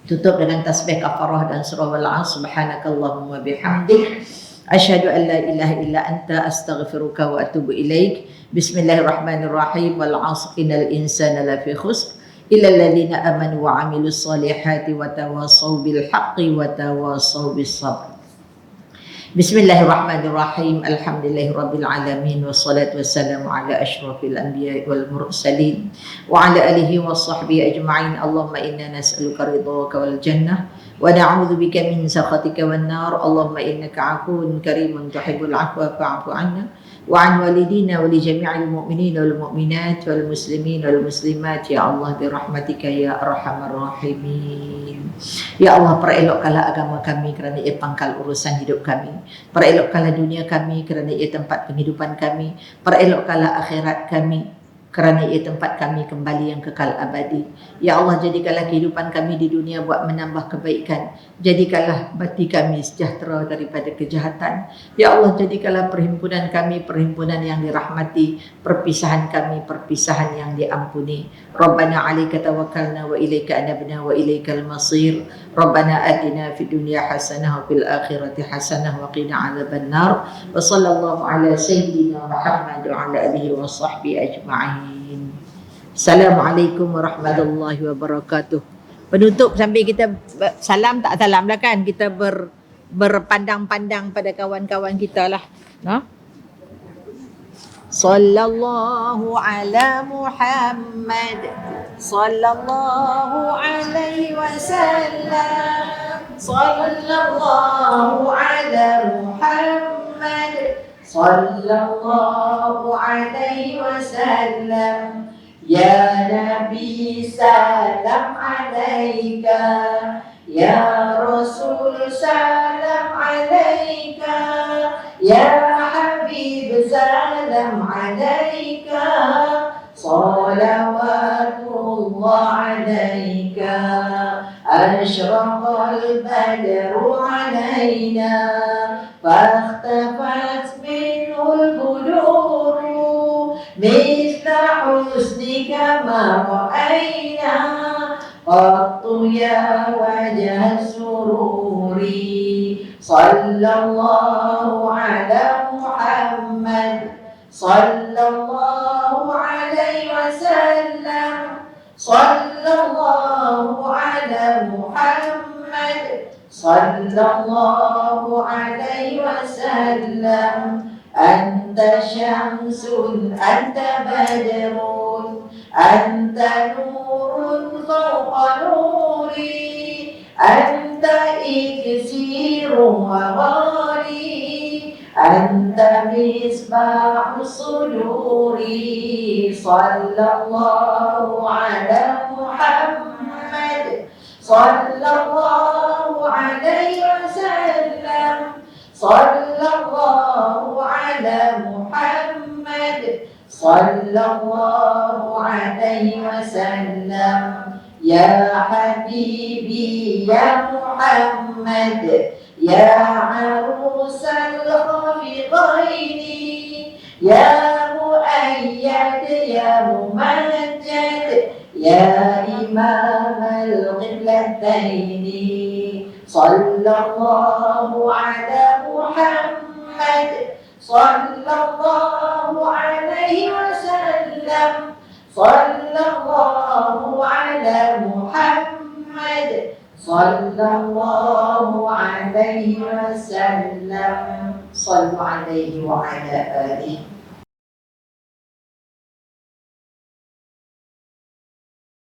tutup dengan tasbih kafarah dan surah Al-'Asr. Subhanakallahumma bihamdik, asyhadu an la ilaha illa anta, astaghfiruka wa atubu ilaik. Bismillahirrahmanirrahim. Wal 'asr innal insana lafi khusr illa alladhina amanu wa 'amilus solihati wa tawassaw bil haqqi wa tawassaw bis sabr. Bismillahirrahmanirrahim. Alhamdulillahirabbil alamin wassalatu wassalamu ala asyrafil anbiya'i wal mursalin wa ala alihi washabbihi ajma'in. Allahumma inna nas'aluka ridhaka wal jannah wa na'udzubika min sakhatika wan nar. Allahumma innaka 'afuwun karimun tuhibbul 'afwa fa'fu 'anna wa 'an walidina wa li jami'il mu'minina wal mu'minat wal muslimin wal muslimat ya Allah bi rahmatika ya arhamar rahimin. Ya Allah, perelokkanlah agama kami kerana ia pangkal urusan hidup kami. Perelokkanlah dunia kami kerana ia tempat penghidupan kami. Perelokkanlah akhirat kami kerana ia tempat kami kembali yang kekal abadi. Ya Allah, jadikanlah kehidupan kami di dunia buat menambah kebaikan. Jadikanlah bati kami sejahtera daripada kejahatan. Ya Allah, jadikanlah perhimpunan kami perhimpunan yang dirahmati, perpisahan kami perpisahan yang diampuni. Rabbana 'alaika tawakkalna wa ilaika anabna wa ilaikal masir. Rabbana atina fid dunya hasanah wa fil akhirati hasanah wa qina 'adzabannar. Wa sallallahu ala sayyidina Muhammad wa ala alihi wa sahbihi ajma'in. Assalamualaikum warahmatullahi wabarakatuh. Penutup sambil kita salam, tak salam dah kan, kita berpandang-pandang pada kawan-kawan kita lah, no? Sallallahu ala Muhammad, sallallahu alaihi wasallam, sallallahu ala Muhammad, sallallahu alaihi wasallam. Ya Nabi salam alaika, ya Rasul salam alaika, ya Habib salam alaika, salawatullah alaika, ashraqal badru alaina, fakhtafat minul buduru, misla husnika ma ra'ayna, qattu ya wajah sururi. Sallallahu ala Muhammad, sallallahu alaihi wasallam, sallallahu ala Muhammad, sallallahu alaihi wasallam. Anta syamsun, anta badrun, anta nurun fawqa nuri, anta iksirun wa ghali, anta misbahu suduri. Sallallahu ala Muhammad, sallallahu alaihi wasallam, sallallahu ala Muhammad, sallallahu alaihi wasallam. Ya Habibi ya Muhammad, ya arusal khafiqaini, ya muayyad ya mumajjad, ya imam al-qiblataini. Sallallahu ala Muhammad, sallallahu alaihi wasallam, Sallallahu ala Muhammad. Sallallahu alaihi wasallam. Sallu alaihi wa ala alihi